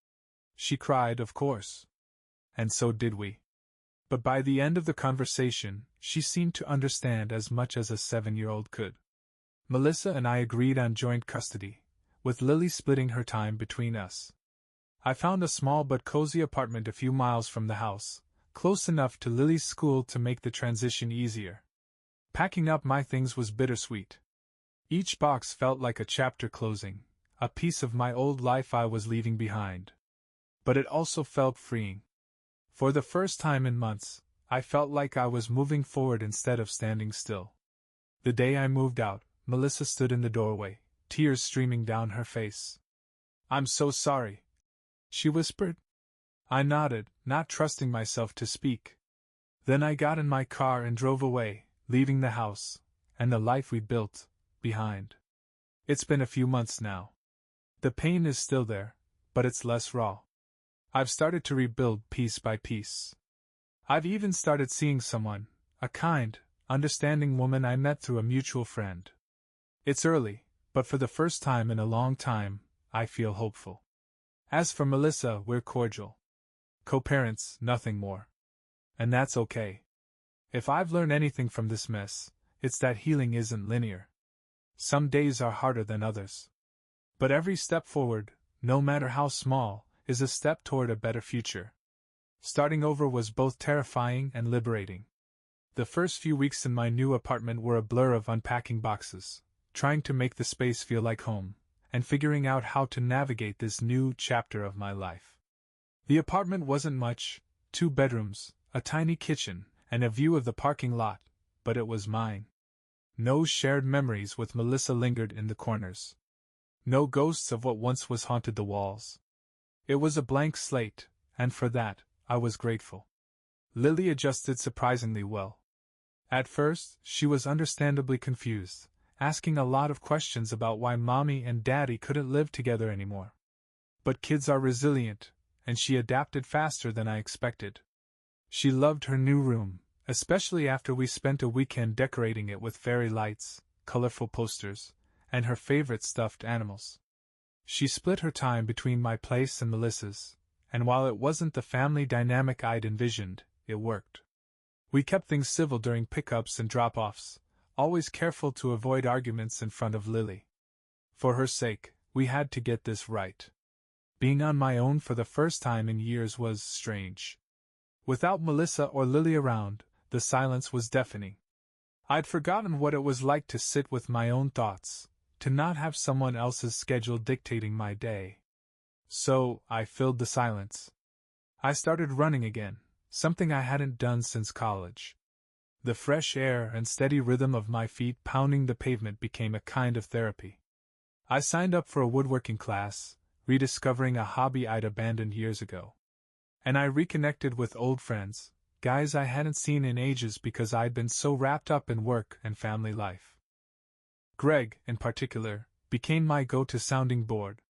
She cried, of course. And so did we. But by the end of the conversation, she seemed to understand as much as a 7-year-old could. Melissa and I agreed on joint custody, with Lily splitting her time between us. I found a small but cozy apartment a few miles from the house, close enough to Lily's school to make the transition easier. Packing up my things was bittersweet. Each box felt like a chapter closing, a piece of my old life I was leaving behind. But it also felt freeing. For the first time in months, I felt like I was moving forward instead of standing still. The day I moved out, Melissa stood in the doorway, tears streaming down her face. "I'm so sorry," she whispered. I nodded, not trusting myself to speak. Then I got in my car and drove away, leaving the house, and the life we built, behind. It's been a few months now. The pain is still there, but it's less raw. I've started to rebuild piece by piece. I've even started seeing someone, a kind, understanding woman I met through a mutual friend. It's early, but for the first time in a long time, I feel hopeful. As for Melissa, we're cordial. Co-parents, nothing more. And that's okay. If I've learned anything from this mess, it's that healing isn't linear. Some days are harder than others. But every step forward, no matter how small, is a step toward a better future. Starting over was both terrifying and liberating. The first few weeks in my new apartment were a blur of unpacking boxes, trying to make the space feel like home, and figuring out how to navigate this new chapter of my life. The apartment wasn't much, 2 bedrooms, a tiny kitchen, and a view of the parking lot, but it was mine. No shared memories with Melissa lingered in the corners. No ghosts of what once was haunted the walls. It was a blank slate, and for that, I was grateful. Lily adjusted surprisingly well. At first, she was understandably confused, asking a lot of questions about why Mommy and Daddy couldn't live together anymore. But kids are resilient, and she adapted faster than I expected. She loved her new room, especially after we spent a weekend decorating it with fairy lights, colorful posters, and her favorite stuffed animals. She split her time between my place and Melissa's, and while it wasn't the family dynamic I'd envisioned, it worked. We kept things civil during pickups and drop-offs, always careful to avoid arguments in front of Lily. For her sake, we had to get this right. Being on my own for the first time in years was strange. Without Melissa or Lily around, the silence was deafening. I'd forgotten what it was like to sit with my own thoughts, to not have someone else's schedule dictating my day. So, I filled the silence. I started running again, something I hadn't done since college. The fresh air and steady rhythm of my feet pounding the pavement became a kind of therapy. I signed up for a woodworking class, rediscovering a hobby I'd abandoned years ago. And I reconnected with old friends, guys I hadn't seen in ages because I'd been so wrapped up in work and family life. Greg, in particular, became my go-to sounding board.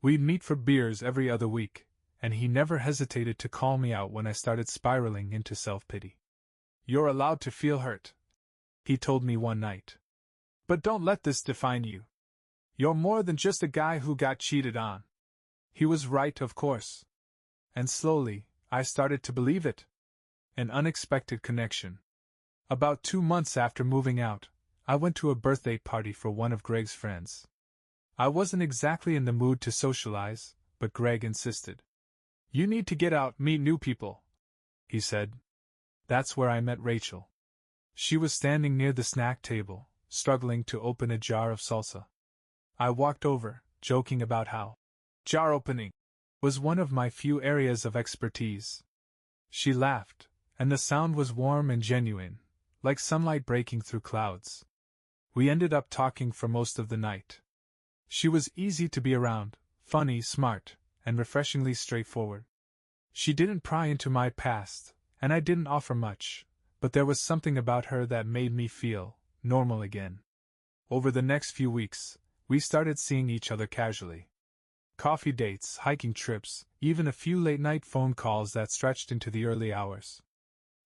We'd meet for beers every other week, and he never hesitated to call me out when I started spiraling into self-pity. "You're allowed to feel hurt," he told me one night. "But don't let this define you. You're more than just a guy who got cheated on." He was right, of course. And slowly, I started to believe it. An unexpected connection. About 2 months after moving out, I went to a birthday party for one of Greg's friends. I wasn't exactly in the mood to socialize, but Greg insisted. "You need to get out, meet new people," he said. That's where I met Rachel. She was standing near the snack table, struggling to open a jar of salsa. I walked over, joking about how jar opening was one of my few areas of expertise. She laughed, and the sound was warm and genuine, like sunlight breaking through clouds. We ended up talking for most of the night. She was easy to be around, funny, smart, and refreshingly straightforward. She didn't pry into my past, and I didn't offer much, but there was something about her that made me feel normal again. Over the next few weeks, we started seeing each other casually. Coffee dates, hiking trips, even a few late-night phone calls that stretched into the early hours.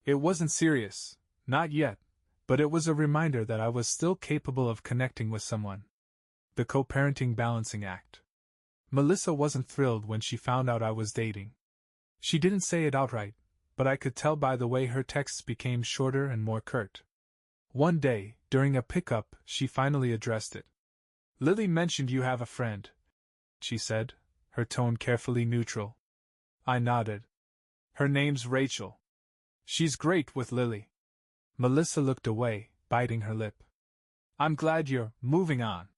It wasn't serious, not yet, but it was a reminder that I was still capable of connecting with someone. The co-parenting balancing act. Melissa wasn't thrilled when she found out I was dating. She didn't say it outright, but I could tell by the way her texts became shorter and more curt. One day, during a pickup, she finally addressed it. "Lily mentioned you have a friend," she said, her tone carefully neutral. I nodded. "Her name's Rachel. She's great with Lily." Melissa looked away, biting her lip. "I'm glad you're moving on.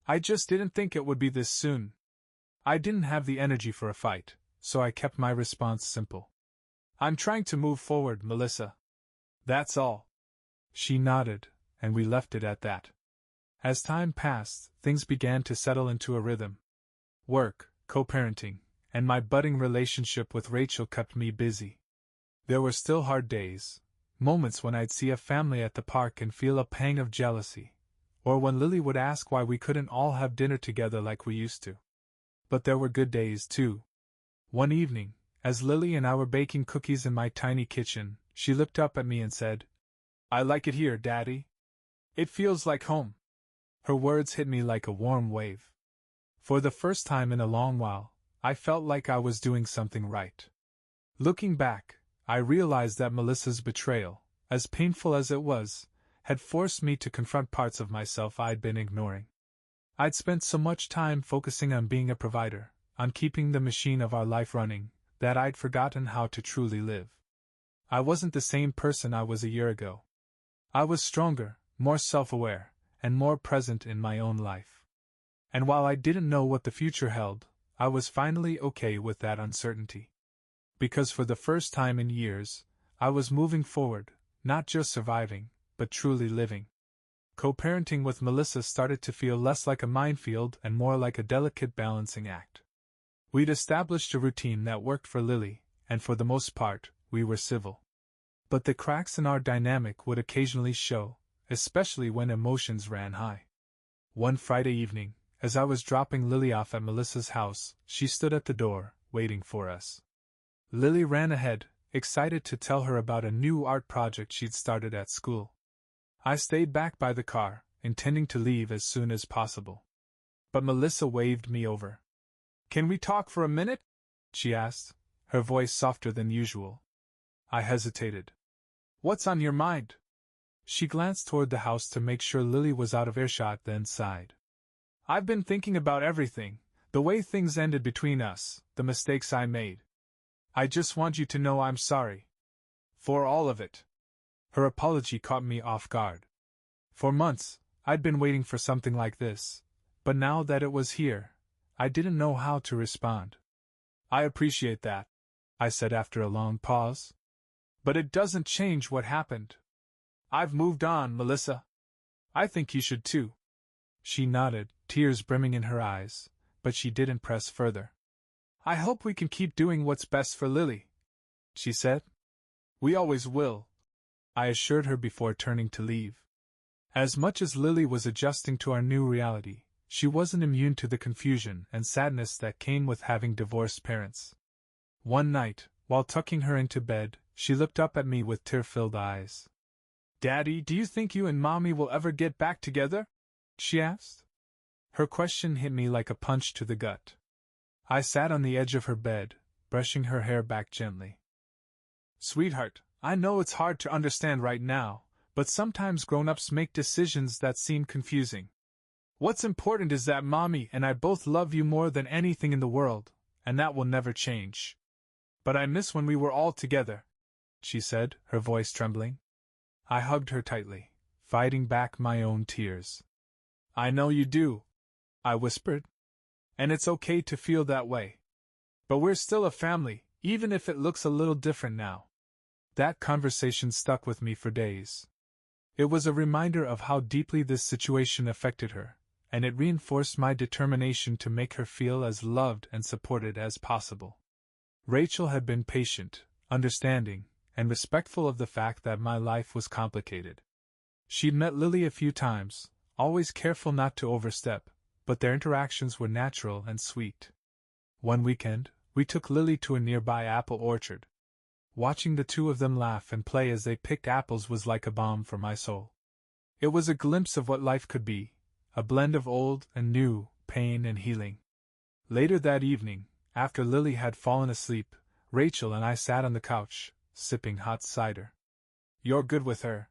I just didn't think it would be this soon." I didn't have the energy for a fight, so I kept my response simple. "I'm trying to move forward, Melissa. That's all." She nodded, and we left it at that. As time passed, things began to settle into a rhythm. Work, co-parenting, and my budding relationship with Rachel kept me busy. There were still hard days, moments when I'd see a family at the park and feel a pang of jealousy, or when Lily would ask why we couldn't all have dinner together like we used to. But there were good days, too. One evening, as Lily and I were baking cookies in my tiny kitchen, she looked up at me and said, "I like it here, Daddy. It feels like home." Her words hit me like a warm wave. For the first time in a long while, I felt like I was doing something right. Looking back, I realized that Melissa's betrayal, as painful as it was, had forced me to confront parts of myself I'd been ignoring. I'd spent so much time focusing on being a provider, on keeping the machine of our life running, that I'd forgotten how to truly live. I wasn't the same person I was a year ago. I was stronger, more self-aware, and more present in my own life. And while I didn't know what the future held, I was finally okay with that uncertainty. Because for the first time in years, I was moving forward, not just surviving, but truly living. Co-parenting with Melissa started to feel less like a minefield and more like a delicate balancing act. We'd established a routine that worked for Lily, and for the most part, we were civil. But the cracks in our dynamic would occasionally show, especially when emotions ran high. One Friday evening, as I was dropping Lily off at Melissa's house, she stood at the door, waiting for us. Lily ran ahead, excited to tell her about a new art project she'd started at school. I stayed back by the car, intending to leave as soon as possible. But Melissa waved me over. "Can we talk for a minute?" she asked, her voice softer than usual. I hesitated. "What's on your mind?" She glanced toward the house to make sure Lily was out of earshot, then sighed. "I've been thinking about everything, the way things ended between us, the mistakes I made. I just want you to know I'm sorry. For all of it." Her apology caught me off guard. For months, I'd been waiting for something like this, but now that it was here, I didn't know how to respond. "I appreciate that," I said after a long pause. "But it doesn't change what happened. I've moved on, Melissa. I think you should too." She nodded, tears brimming in her eyes, but she didn't press further. "I hope we can keep doing what's best for Lily," she said. "We always will," I assured her before turning to leave. As much as Lily was adjusting to our new reality, she wasn't immune to the confusion and sadness that came with having divorced parents. One night, while tucking her into bed, she looked up at me with tear-filled eyes. "Daddy, do you think you and Mommy will ever get back together?" she asked. Her question hit me like a punch to the gut. I sat on the edge of her bed, brushing her hair back gently. "Sweetheart, I know it's hard to understand right now, but sometimes grown-ups make decisions that seem confusing. What's important is that Mommy and I both love you more than anything in the world, and that will never change. But I miss when we were all together," she said, her voice trembling. I hugged her tightly, fighting back my own tears. "I know you do," I whispered. "And it's okay to feel that way. But we're still a family, even if it looks a little different now." That conversation stuck with me for days. It was a reminder of how deeply this situation affected her, and it reinforced my determination to make her feel as loved and supported as possible. Rachel had been patient, understanding, and respectful of the fact that my life was complicated. She'd met Lily a few times, always careful not to overstep, but their interactions were natural and sweet. One weekend, we took Lily to a nearby apple orchard. Watching the two of them laugh and play as they picked apples was like a balm for my soul. It was a glimpse of what life could be, a blend of old and new, pain and healing. Later that evening, after Lily had fallen asleep, Rachel and I sat on the couch, sipping hot cider. "You're good with her,"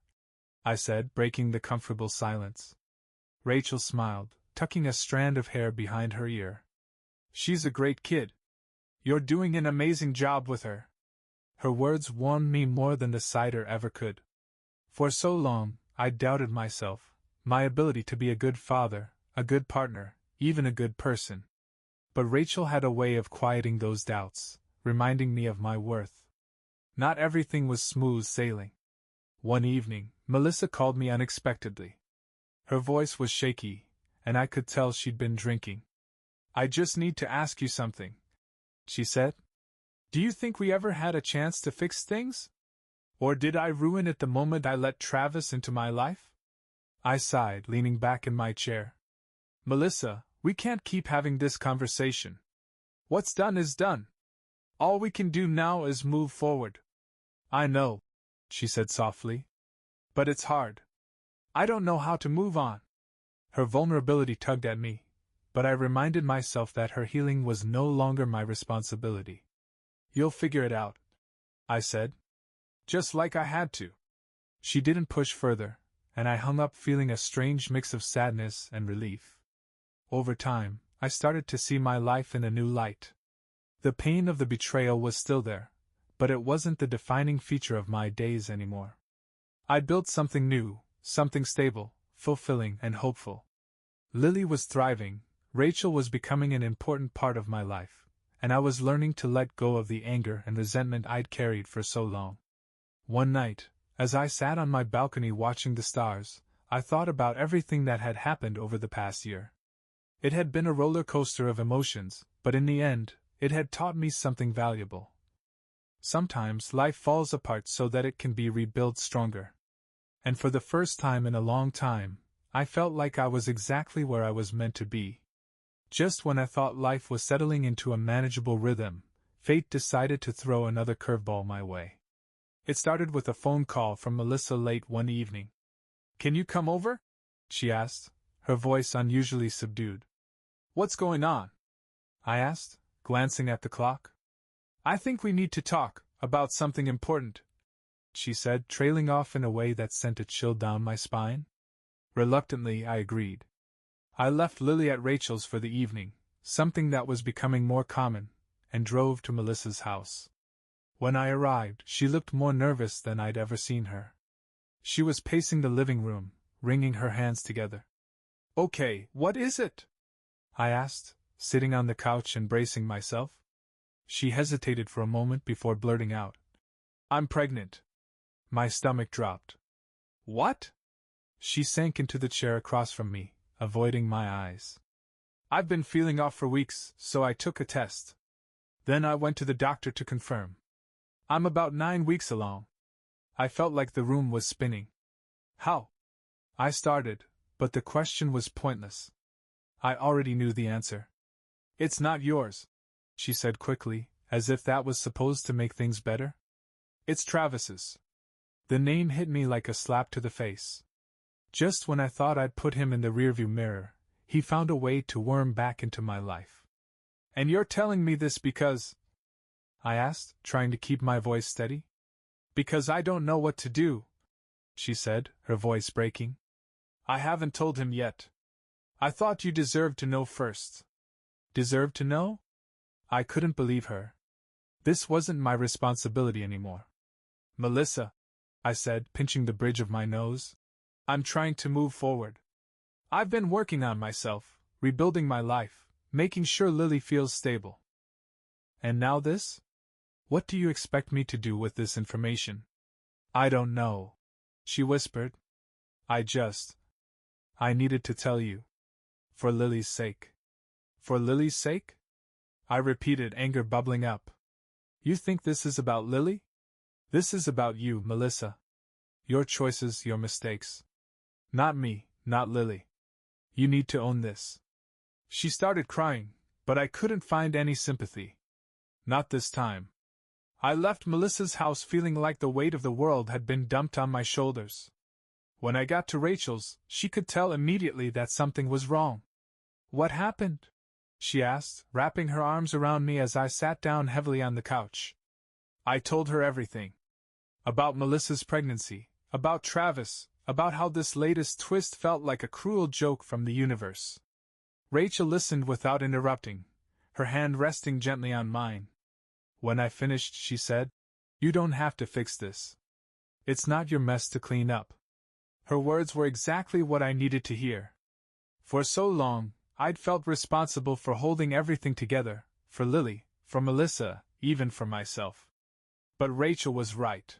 I said, breaking the comfortable silence. Rachel smiled, tucking a strand of hair behind her ear. "She's a great kid. You're doing an amazing job with her." Her words warmed me more than the cider ever could. For so long, I doubted myself, my ability to be a good father, a good partner, even a good person. But Rachel had a way of quieting those doubts, reminding me of my worth. Not everything was smooth sailing. One evening, Melissa called me unexpectedly. Her voice was shaky, and I could tell she'd been drinking. "I just need to ask you something," she said. "Do you think we ever had a chance to fix things? Or did I ruin it the moment I let Travis into my life?" I sighed, leaning back in my chair. "Melissa, we can't keep having this conversation. What's done is done. All we can do now is move forward." "I know," she said softly. "But it's hard. I don't know how to move on." Her vulnerability tugged at me, but I reminded myself that her healing was no longer my responsibility. "You'll figure it out," I said. "Just like I had to." She didn't push further, and I hung up feeling a strange mix of sadness and relief. Over time, I started to see my life in a new light. The pain of the betrayal was still there, but it wasn't the defining feature of my days anymore. I'd built something new, something stable, fulfilling, and hopeful. Lily was thriving, Rachel was becoming an important part of my life, and I was learning to let go of the anger and resentment I'd carried for so long. One night, as I sat on my balcony watching the stars, I thought about everything that had happened over the past year. It had been a roller coaster of emotions, but in the end, it had taught me something valuable. Sometimes life falls apart so that it can be rebuilt stronger. And for the first time in a long time, I felt like I was exactly where I was meant to be. Just when I thought life was settling into a manageable rhythm, fate decided to throw another curveball my way. It started with a phone call from Melissa late one evening. "Can you come over?" she asked, her voice unusually subdued. "What's going on?" I asked, glancing at the clock. "I think we need to talk about something important," she said, trailing off in a way that sent a chill down my spine. Reluctantly, I agreed. I left Lily at Rachel's for the evening, something that was becoming more common, and drove to Melissa's house. When I arrived, she looked more nervous than I'd ever seen her. She was pacing the living room, wringing her hands together. "Okay, what is it?" I asked, sitting on the couch and bracing myself. She hesitated for a moment before blurting out, "I'm pregnant." My stomach dropped. "What?" She sank into the chair across from me, avoiding my eyes. I've been feeling off for weeks, so I took a test. Then I went to the doctor to confirm. I'm about 9 weeks along. I felt like the room was spinning. How? I started, but the question was pointless. I already knew the answer. It's not yours, she said quickly, as if that was supposed to make things better. It's Travis's. The name hit me like a slap to the face. Just when I thought I'd put him in the rearview mirror, he found a way to worm back into my life. And you're telling me this because… I asked, trying to keep my voice steady. Because I don't know what to do, she said, her voice breaking. I haven't told him yet. I thought you deserved to know first. Deserved to know? I couldn't believe her. This wasn't my responsibility anymore. Melissa, I said, pinching the bridge of my nose. I'm trying to move forward. I've been working on myself, rebuilding my life, making sure Lily feels stable. And now this? What do you expect me to do with this information? I don't know, she whispered. I needed to tell you. For Lily's sake. For Lily's sake? I repeated, anger bubbling up. You think this is about Lily? This is about you, Melissa. Your choices, your mistakes. Not me, not Lily. You need to own this. She started crying, but I couldn't find any sympathy. Not this time. I left Melissa's house feeling like the weight of the world had been dumped on my shoulders. When I got to Rachel's, she could tell immediately that something was wrong. What happened? She asked, wrapping her arms around me as I sat down heavily on the couch. I told her everything. About Melissa's pregnancy, about Travis, about how this latest twist felt like a cruel joke from the universe. Rachel listened without interrupting, her hand resting gently on mine. When I finished, she said, "You don't have to fix this. It's not your mess to clean up." Her words were exactly what I needed to hear. For so long, I'd felt responsible for holding everything together, for Lily, for Melissa, even for myself. But Rachel was right.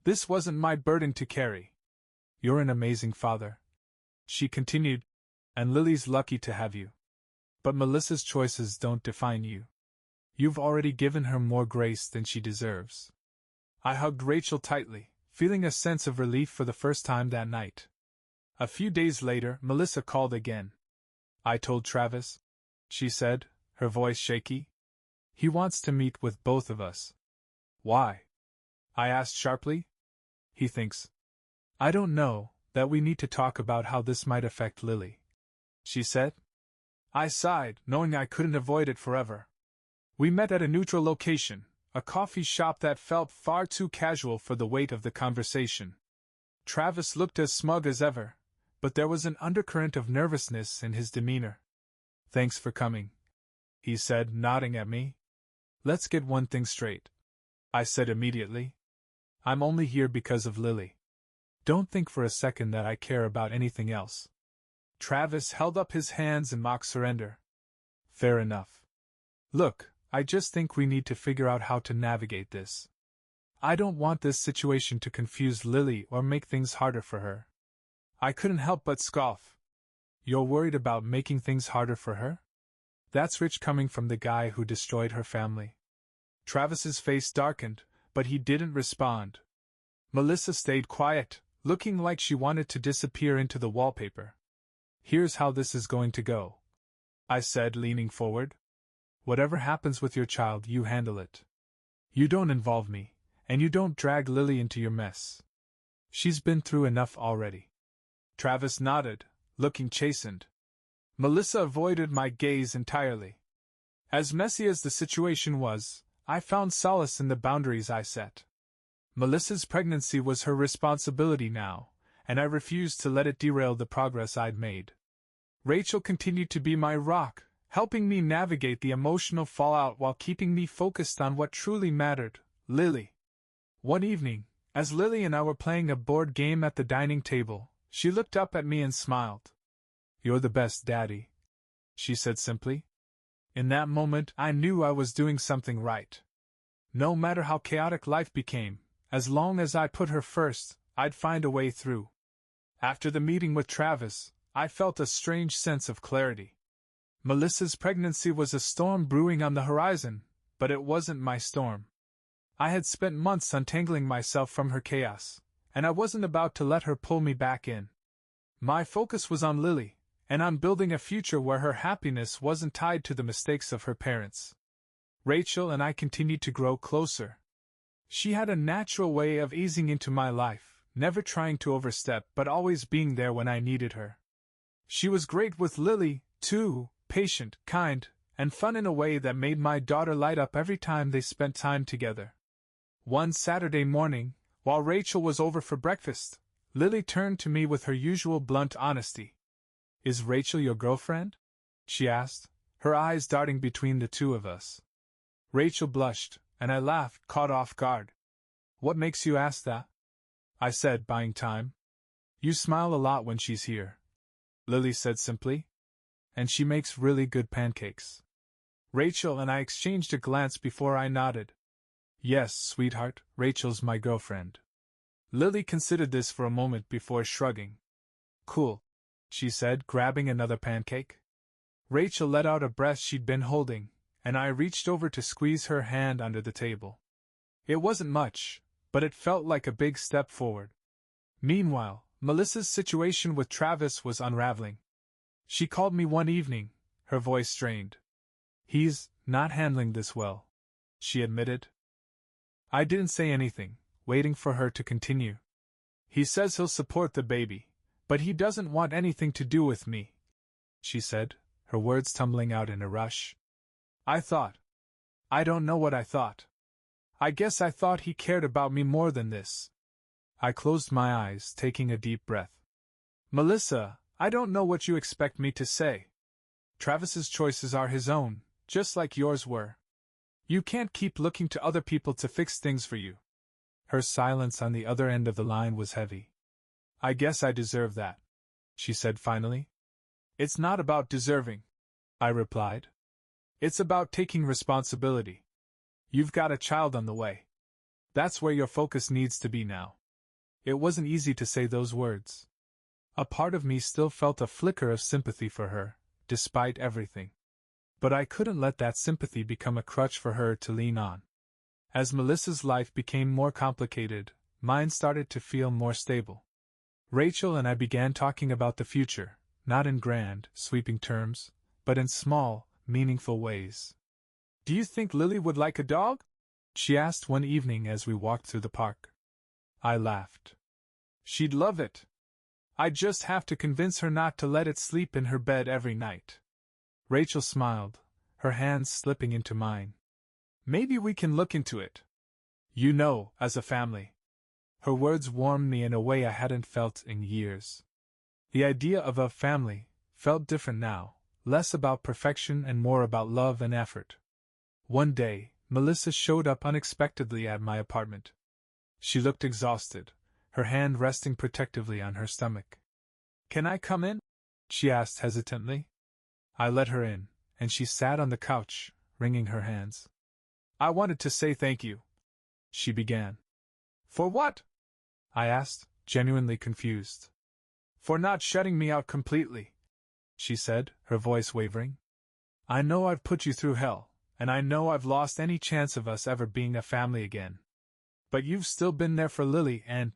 This wasn't my burden to carry. You're an amazing father, she continued, and Lily's lucky to have you. But Melissa's choices don't define you. You've already given her more grace than she deserves. I hugged Rachel tightly, feeling a sense of relief for the first time that night. A few days later, Melissa called again. I told Travis, she said, her voice shaky. He wants to meet with both of us. Why? I asked sharply. He thinks, I don't know, that we need to talk about how this might affect Lily, she said. I sighed, knowing I couldn't avoid it forever. We met at a neutral location, a coffee shop that felt far too casual for the weight of the conversation. Travis looked as smug as ever, but there was an undercurrent of nervousness in his demeanor. Thanks for coming, he said, nodding at me. Let's get one thing straight, I said immediately. I'm only here because of Lily. Don't think for a second that I care about anything else. Travis held up his hands in mock surrender. Fair enough. Look, I just think we need to figure out how to navigate this. I don't want this situation to confuse Lily or make things harder for her. I couldn't help but scoff. You're worried about making things harder for her? That's rich coming from the guy who destroyed her family. Travis's face darkened, but he didn't respond. Melissa stayed quiet, looking like she wanted to disappear into the wallpaper. Here's how this is going to go, I said, leaning forward. Whatever happens with your child, you handle it. You don't involve me, and you don't drag Lily into your mess. She's been through enough already. Travis nodded, looking chastened. Melissa avoided my gaze entirely. As messy as the situation was, I found solace in the boundaries I set. Melissa's pregnancy was her responsibility now, and I refused to let it derail the progress I'd made. Rachel continued to be my rock, helping me navigate the emotional fallout while keeping me focused on what truly mattered, Lily. One evening, as Lily and I were playing a board game at the dining table, she looked up at me and smiled. You're the best, Daddy, she said simply. In that moment, I knew I was doing something right. No matter how chaotic life became, as long as I put her first, I'd find a way through. After the meeting with Travis, I felt a strange sense of clarity. Melissa's pregnancy was a storm brewing on the horizon, but it wasn't my storm. I had spent months untangling myself from her chaos, and I wasn't about to let her pull me back in. My focus was on Lily, and on building a future where her happiness wasn't tied to the mistakes of her parents. Rachel and I continued to grow closer. She had a natural way of easing into my life, never trying to overstep but always being there when I needed her. She was great with Lily, too, patient, kind, and fun in a way that made my daughter light up every time they spent time together. One Saturday morning, while Rachel was over for breakfast, Lily turned to me with her usual blunt honesty. "Is Rachel your girlfriend?" she asked, her eyes darting between the two of us. Rachel blushed, and I laughed, caught off guard. "What makes you ask that?" I said, buying time. "You smile a lot when she's here," Lily said simply. "And she makes really good pancakes." Rachel and I exchanged a glance before I nodded. "Yes, sweetheart, Rachel's my girlfriend." Lily considered this for a moment before shrugging. "Cool," she said, grabbing another pancake. Rachel let out a breath she'd been holding, and I reached over to squeeze her hand under the table. It wasn't much, but it felt like a big step forward. Meanwhile, Melissa's situation with Travis was unraveling. She called me one evening, her voice strained. "He's not handling this well," she admitted. I didn't say anything, waiting for her to continue. "He says he'll support the baby, but he doesn't want anything to do with me," she said, her words tumbling out in a rush. I don't know what I thought. I guess I thought he cared about me more than this." I closed my eyes, taking a deep breath. "Melissa, I don't know what you expect me to say. Travis's choices are his own, just like yours were. You can't keep looking to other people to fix things for you." Her silence on the other end of the line was heavy. "I guess I deserve that," she said finally. "It's not about deserving," I replied. "It's about taking responsibility. You've got a child on the way. That's where your focus needs to be now." It wasn't easy to say those words. A part of me still felt a flicker of sympathy for her, despite everything. But I couldn't let that sympathy become a crutch for her to lean on. As Melissa's life became more complicated, mine started to feel more stable. Rachel and I began talking about the future, not in grand, sweeping terms, but in small, meaningful ways. "Do you think Lily would like a dog?" she asked one evening as we walked through the park. I laughed. "She'd love it. I just have to convince her not to let it sleep in her bed every night." Rachel smiled, her hands slipping into mine. "Maybe we can look into it. You know, as a family." Her words warmed me in a way I hadn't felt in years. The idea of a family felt different now, less about perfection and more about love and effort. One day, Melissa showed up unexpectedly at my apartment. She looked exhausted, her hand resting protectively on her stomach. "Can I come in?" she asked hesitantly. I let her in, and she sat on the couch, wringing her hands. "I wanted to say thank you," she began. "For what?" I asked, genuinely confused. "For not shutting me out completely," she said, her voice wavering. "I know I've put you through hell, and I know I've lost any chance of us ever being a family again. But you've still been there for Lily, and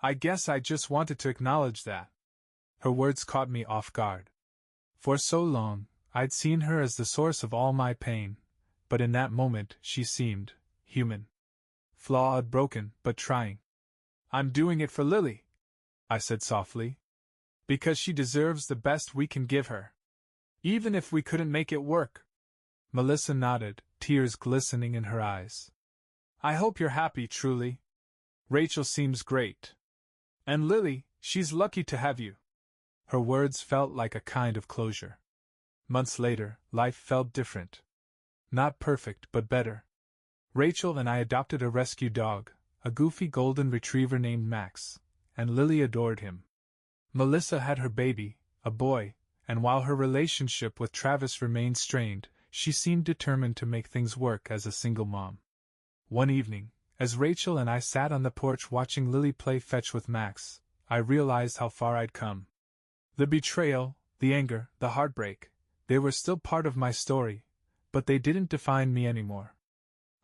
I guess I just wanted to acknowledge that." Her words caught me off guard. For so long, I'd seen her as the source of all my pain, but in that moment she seemed human. Flawed, broken, but trying. "I'm doing it for Lily," I said softly. "Because she deserves the best we can give her. Even if we couldn't make it work." Melissa nodded, tears glistening in her eyes. "I hope you're happy, truly. Rachel seems great. And Lily, she's lucky to have you." Her words felt like a kind of closure. Months later, life felt different. Not perfect, but better. Rachel and I adopted a rescue dog, a goofy golden retriever named Max, and Lily adored him. Melissa had her baby, a boy, and while her relationship with Travis remained strained, she seemed determined to make things work as a single mom. One evening, as Rachel and I sat on the porch watching Lily play fetch with Max, I realized how far I'd come. The betrayal, the anger, the heartbreak, They were still part of my story, but they didn't define me anymore.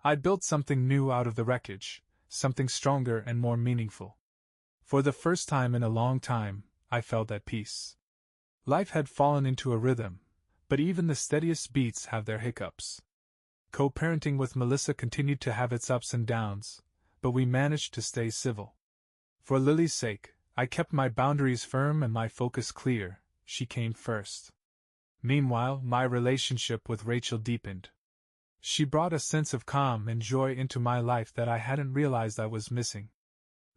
I'd built something new out of the wreckage, something stronger and more meaningful. For the first time in a long time, I felt at peace. Life had fallen into a rhythm, but even the steadiest beats have their hiccups. Co-parenting with Melissa continued to have its ups and downs, but we managed to stay civil. For Lily's sake, I kept my boundaries firm and my focus clear. She came first. Meanwhile, my relationship with Rachel deepened. She brought a sense of calm and joy into my life that I hadn't realized I was missing.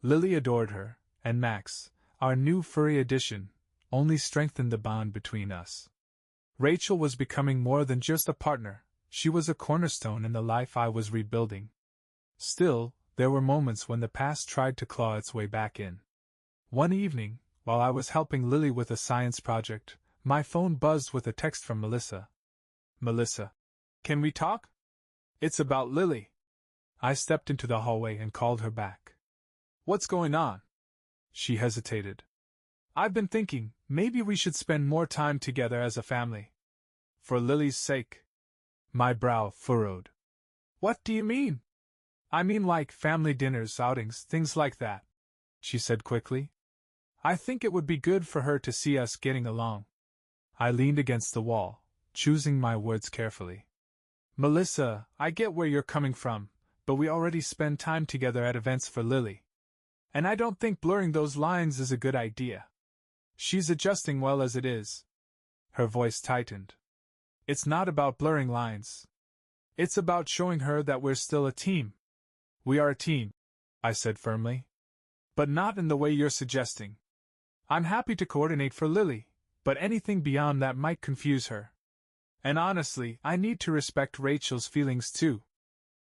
Lily adored her, and Max, our new furry addition, only strengthened the bond between us. Rachel was becoming more than just a partner, she was a cornerstone in the life I was rebuilding. Still, there were moments when the past tried to claw its way back in. One evening, while I was helping Lily with a science project, my phone buzzed with a text from Melissa. "Melissa, can we talk? It's about Lily." I stepped into the hallway and called her back. "What's going on?" She hesitated. "I've been thinking, maybe we should spend more time together as a family. For Lily's sake." My brow furrowed. "What do you mean?" "I mean like family dinners, outings, things like that," she said quickly. "I think it would be good for her to see us getting along." I leaned against the wall, choosing my words carefully. "Melissa, I get where you're coming from, but we already spend time together at events for Lily. And I don't think blurring those lines is a good idea. She's adjusting well as it is." Her voice tightened. "It's not about blurring lines. It's about showing her that we're still a team." "We are a team," I said firmly. "But not in the way you're suggesting. I'm happy to coordinate for Lily, but anything beyond that might confuse her. And honestly, I need to respect Rachel's feelings too."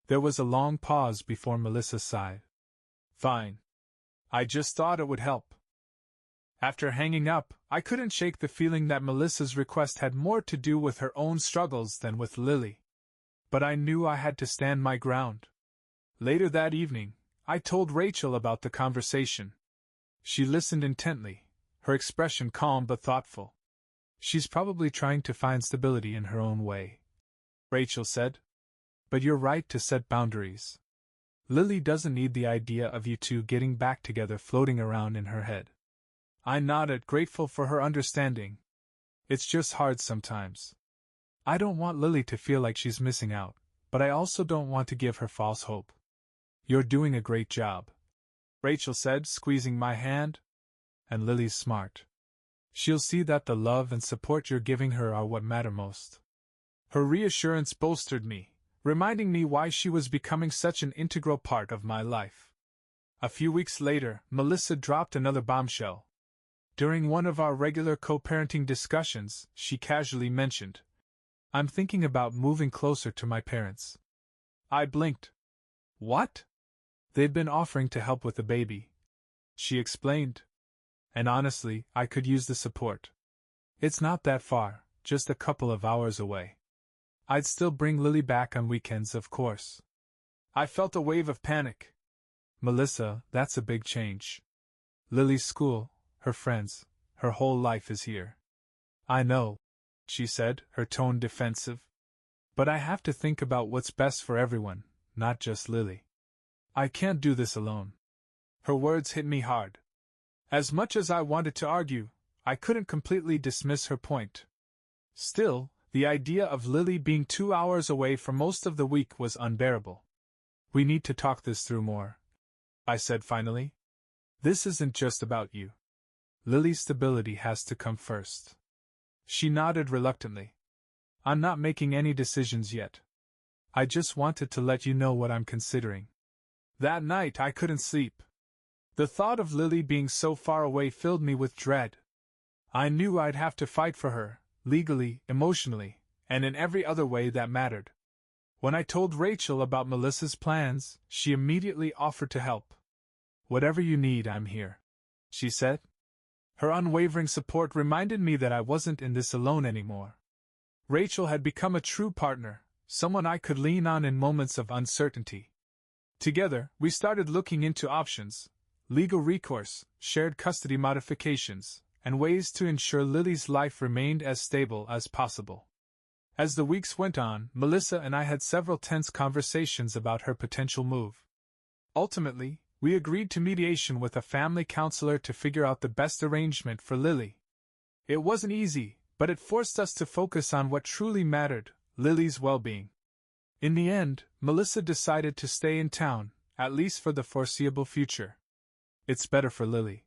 There was a long pause before Melissa sighed. "Fine. I just thought it would help." After hanging up, I couldn't shake the feeling that Melissa's request had more to do with her own struggles than with Lily. But I knew I had to stand my ground. Later that evening, I told Rachel about the conversation. She listened intently, her expression calm but thoughtful. "She's probably trying to find stability in her own way," Rachel said. "But you're right to set boundaries. Lily doesn't need the idea of you two getting back together floating around in her head." I nodded, grateful for her understanding. "It's just hard sometimes. I don't want Lily to feel like she's missing out, but I also don't want to give her false hope." "You're doing a great job," Rachel said, squeezing my hand. "And Lily's smart. She'll see that the love and support you're giving her are what matter most." Her reassurance bolstered me, reminding me why she was becoming such an integral part of my life. A few weeks later, Melissa dropped another bombshell. During one of our regular co-parenting discussions, she casually mentioned, "I'm thinking about moving closer to my parents." I blinked. "What?" "They've been offering to help with the baby," she explained. "And honestly, I could use the support. It's not that far, just a couple of hours away. I'd still bring Lily back on weekends, of course." I felt a wave of panic. "Melissa, that's a big change. Lily's school, her friends, her whole life is here." "I know," she said, her tone defensive. "But I have to think about what's best for everyone, not just Lily. I can't do this alone." Her words hit me hard. As much as I wanted to argue, I couldn't completely dismiss her point. Still, the idea of Lily being 2 hours away for most of the week was unbearable. "We need to talk this through more," I said finally. "This isn't just about you. Lily's stability has to come first." She nodded reluctantly. "I'm not making any decisions yet. I just wanted to let you know what I'm considering." That night I couldn't sleep. The thought of Lily being so far away filled me with dread. I knew I'd have to fight for her, legally, emotionally, and in every other way that mattered. When I told Rachel about Melissa's plans, she immediately offered to help. "Whatever you need, I'm here," she said. Her unwavering support reminded me that I wasn't in this alone anymore. Rachel had become a true partner, someone I could lean on in moments of uncertainty. Together, we started looking into options, legal recourse, shared custody modifications, and ways to ensure Lily's life remained as stable as possible. As the weeks went on, Melissa and I had several tense conversations about her potential move. Ultimately, we agreed to mediation with a family counselor to figure out the best arrangement for Lily. It wasn't easy, but it forced us to focus on what truly mattered, Lily's well-being. In the end, Melissa decided to stay in town, at least for the foreseeable future. It's better for Lily,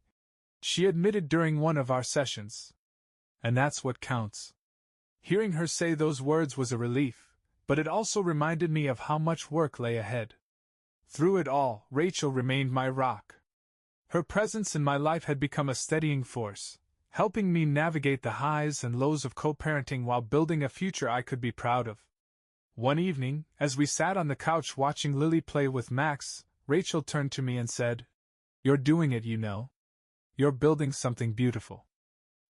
she admitted during one of our sessions. And that's what counts. Hearing her say those words was a relief, but it also reminded me of how much work lay ahead. Through it all, Rachel remained my rock. Her presence in my life had become a steadying force, helping me navigate the highs and lows of co-parenting while building a future I could be proud of. One evening, as we sat on the couch watching Lily play with Max, Rachel turned to me and said, "You're doing it, you know. You're building something beautiful."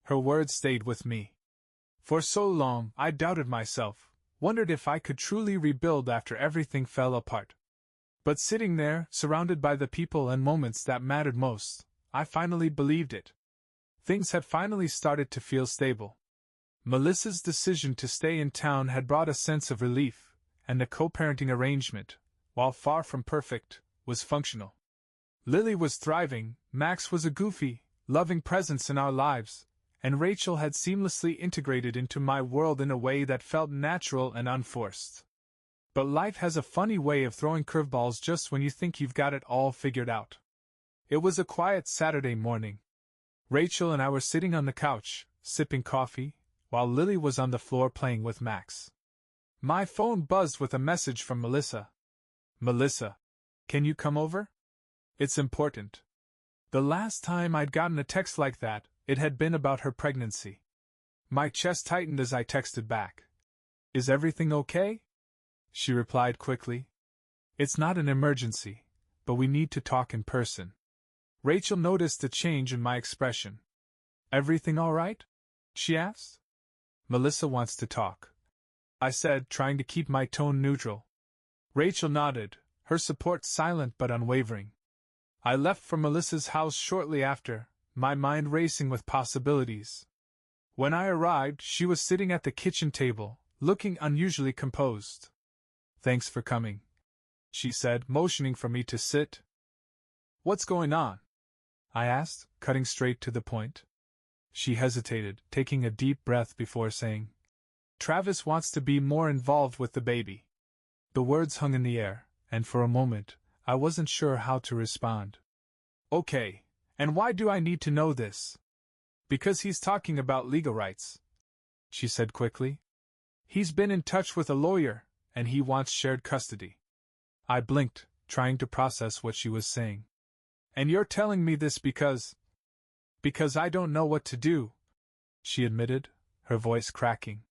Her words stayed with me. For so long, I doubted myself, wondered if I could truly rebuild after everything fell apart. But sitting there, surrounded by the people and moments that mattered most, I finally believed it. Things had finally started to feel stable. Melissa's decision to stay in town had brought a sense of relief, and the co-parenting arrangement, while far from perfect, was functional. Lily was thriving, Max was a goofy, loving presence in our lives, and Rachel had seamlessly integrated into my world in a way that felt natural and unforced. But life has a funny way of throwing curveballs just when you think you've got it all figured out. It was a quiet Saturday morning. Rachel and I were sitting on the couch, sipping coffee, while Lily was on the floor playing with Max. My phone buzzed with a message from Melissa. "Melissa, can you come over? It's important." The last time I'd gotten a text like that, it had been about her pregnancy. My chest tightened as I texted back. "Is everything okay?" She replied quickly. "It's not an emergency, but we need to talk in person." Rachel noticed the change in my expression. "Everything all right?" she asked. "Melissa wants to talk," I said, trying to keep my tone neutral. Rachel nodded, her support silent but unwavering. I left for Melissa's house shortly after, my mind racing with possibilities. When I arrived, she was sitting at the kitchen table, looking unusually composed. "Thanks for coming," she said, motioning for me to sit. "What's going on?" I asked, cutting straight to the point. She hesitated, taking a deep breath before saying, "Travis wants to be more involved with the baby." The words hung in the air, and for a moment, I wasn't sure how to respond. "Okay, and why do I need to know this?" "Because he's talking about legal rights," she said quickly. "He's been in touch with a lawyer, and he wants shared custody." I blinked, trying to process what she was saying. "And you're telling me this because I don't know what to do," she admitted, her voice cracking.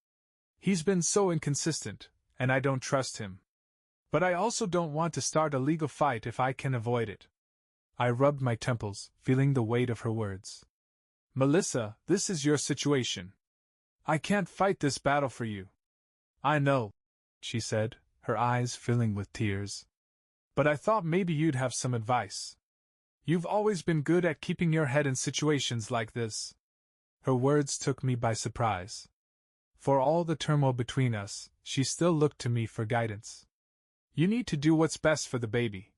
"He's been so inconsistent, and I don't trust him. But I also don't want to start a legal fight if I can avoid it." I rubbed my temples, feeling the weight of her words. "Melissa, this is your situation. I can't fight this battle for you." "I know," she said, her eyes filling with tears. "But I thought maybe you'd have some advice. You've always been good at keeping your head in situations like this." Her words took me by surprise. For all the turmoil between us, she still looked to me for guidance. "You need to do what's best for the baby,"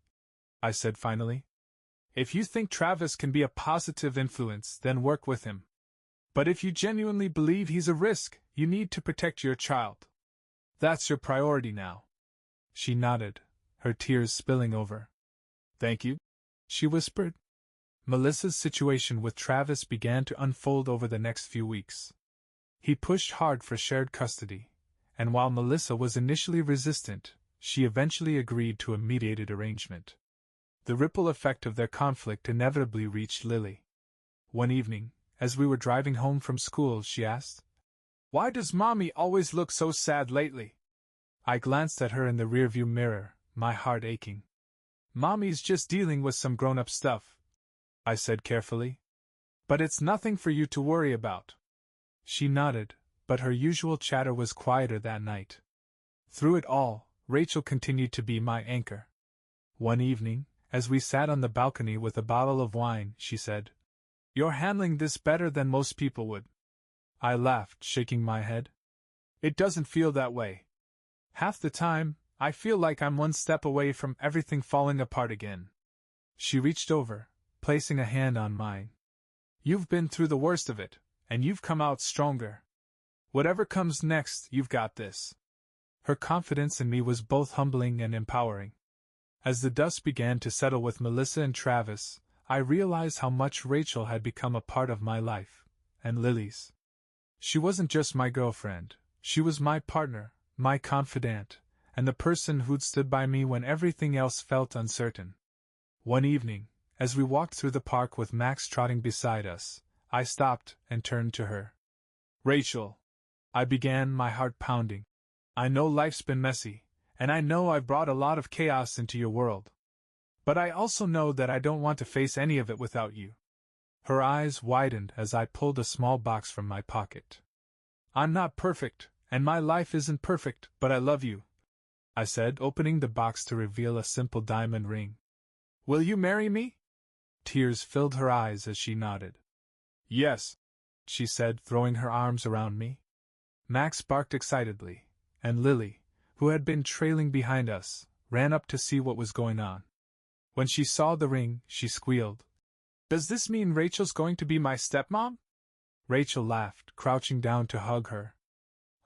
I said finally. "If you think Travis can be a positive influence, then work with him. But if you genuinely believe he's a risk, you need to protect your child. That's your priority now." She nodded, her tears spilling over. "Thank you," she whispered. Melissa's situation with Travis began to unfold over the next few weeks. He pushed hard for shared custody, and while Melissa was initially resistant, she eventually agreed to a mediated arrangement. The ripple effect of their conflict inevitably reached Lily. One evening, as we were driving home from school, she asked, "Why does Mommy always look so sad lately?" I glanced at her in the rearview mirror, my heart aching. "Mommy's just dealing with some grown-up stuff," I said carefully. "But it's nothing for you to worry about." She nodded, but her usual chatter was quieter that night. Through it all, Rachel continued to be my anchor. One evening, as we sat on the balcony with a bottle of wine, she said, "You're handling this better than most people would." I laughed, shaking my head. It doesn't feel that way. Half the time, I feel like I'm one step away from everything falling apart again. She reached over, placing a hand on mine. You've been through the worst of it, and you've come out stronger. Whatever comes next, you've got this. Her confidence in me was both humbling and empowering. As the dust began to settle with Melissa and Travis, I realized how much Rachel had become a part of my life, and Lily's. She wasn't just my girlfriend, she was my partner, my confidant, and the person who'd stood by me when everything else felt uncertain. One evening, as we walked through the park with Max trotting beside us, I stopped and turned to her. Rachel, I began, my heart pounding. I know life's been messy, and I know I've brought a lot of chaos into your world. But I also know that I don't want to face any of it without you. Her eyes widened as I pulled a small box from my pocket. I'm not perfect, and my life isn't perfect, but I love you, I said, opening the box to reveal a simple diamond ring. Will you marry me? Tears filled her eyes as she nodded. Yes, she said, throwing her arms around me. Max barked excitedly, and Lily, who had been trailing behind us, ran up to see what was going on. When she saw the ring, she squealed. Does this mean Rachel's going to be my stepmom? Rachel laughed, crouching down to hug her.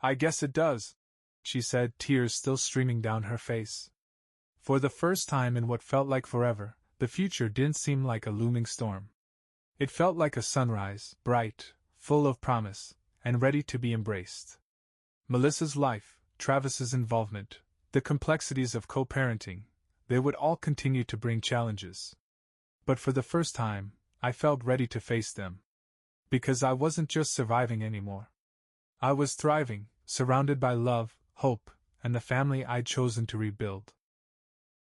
I guess it does, she said, tears still streaming down her face. For the first time in what felt like forever, the future didn't seem like a looming storm. It felt like a sunrise, bright, full of promise, and ready to be embraced. Melissa's life, Travis's involvement, the complexities of co-parenting, they would all continue to bring challenges. But for the first time, I felt ready to face them. Because I wasn't just surviving anymore. I was thriving, surrounded by love, hope, and the family I'd chosen to rebuild.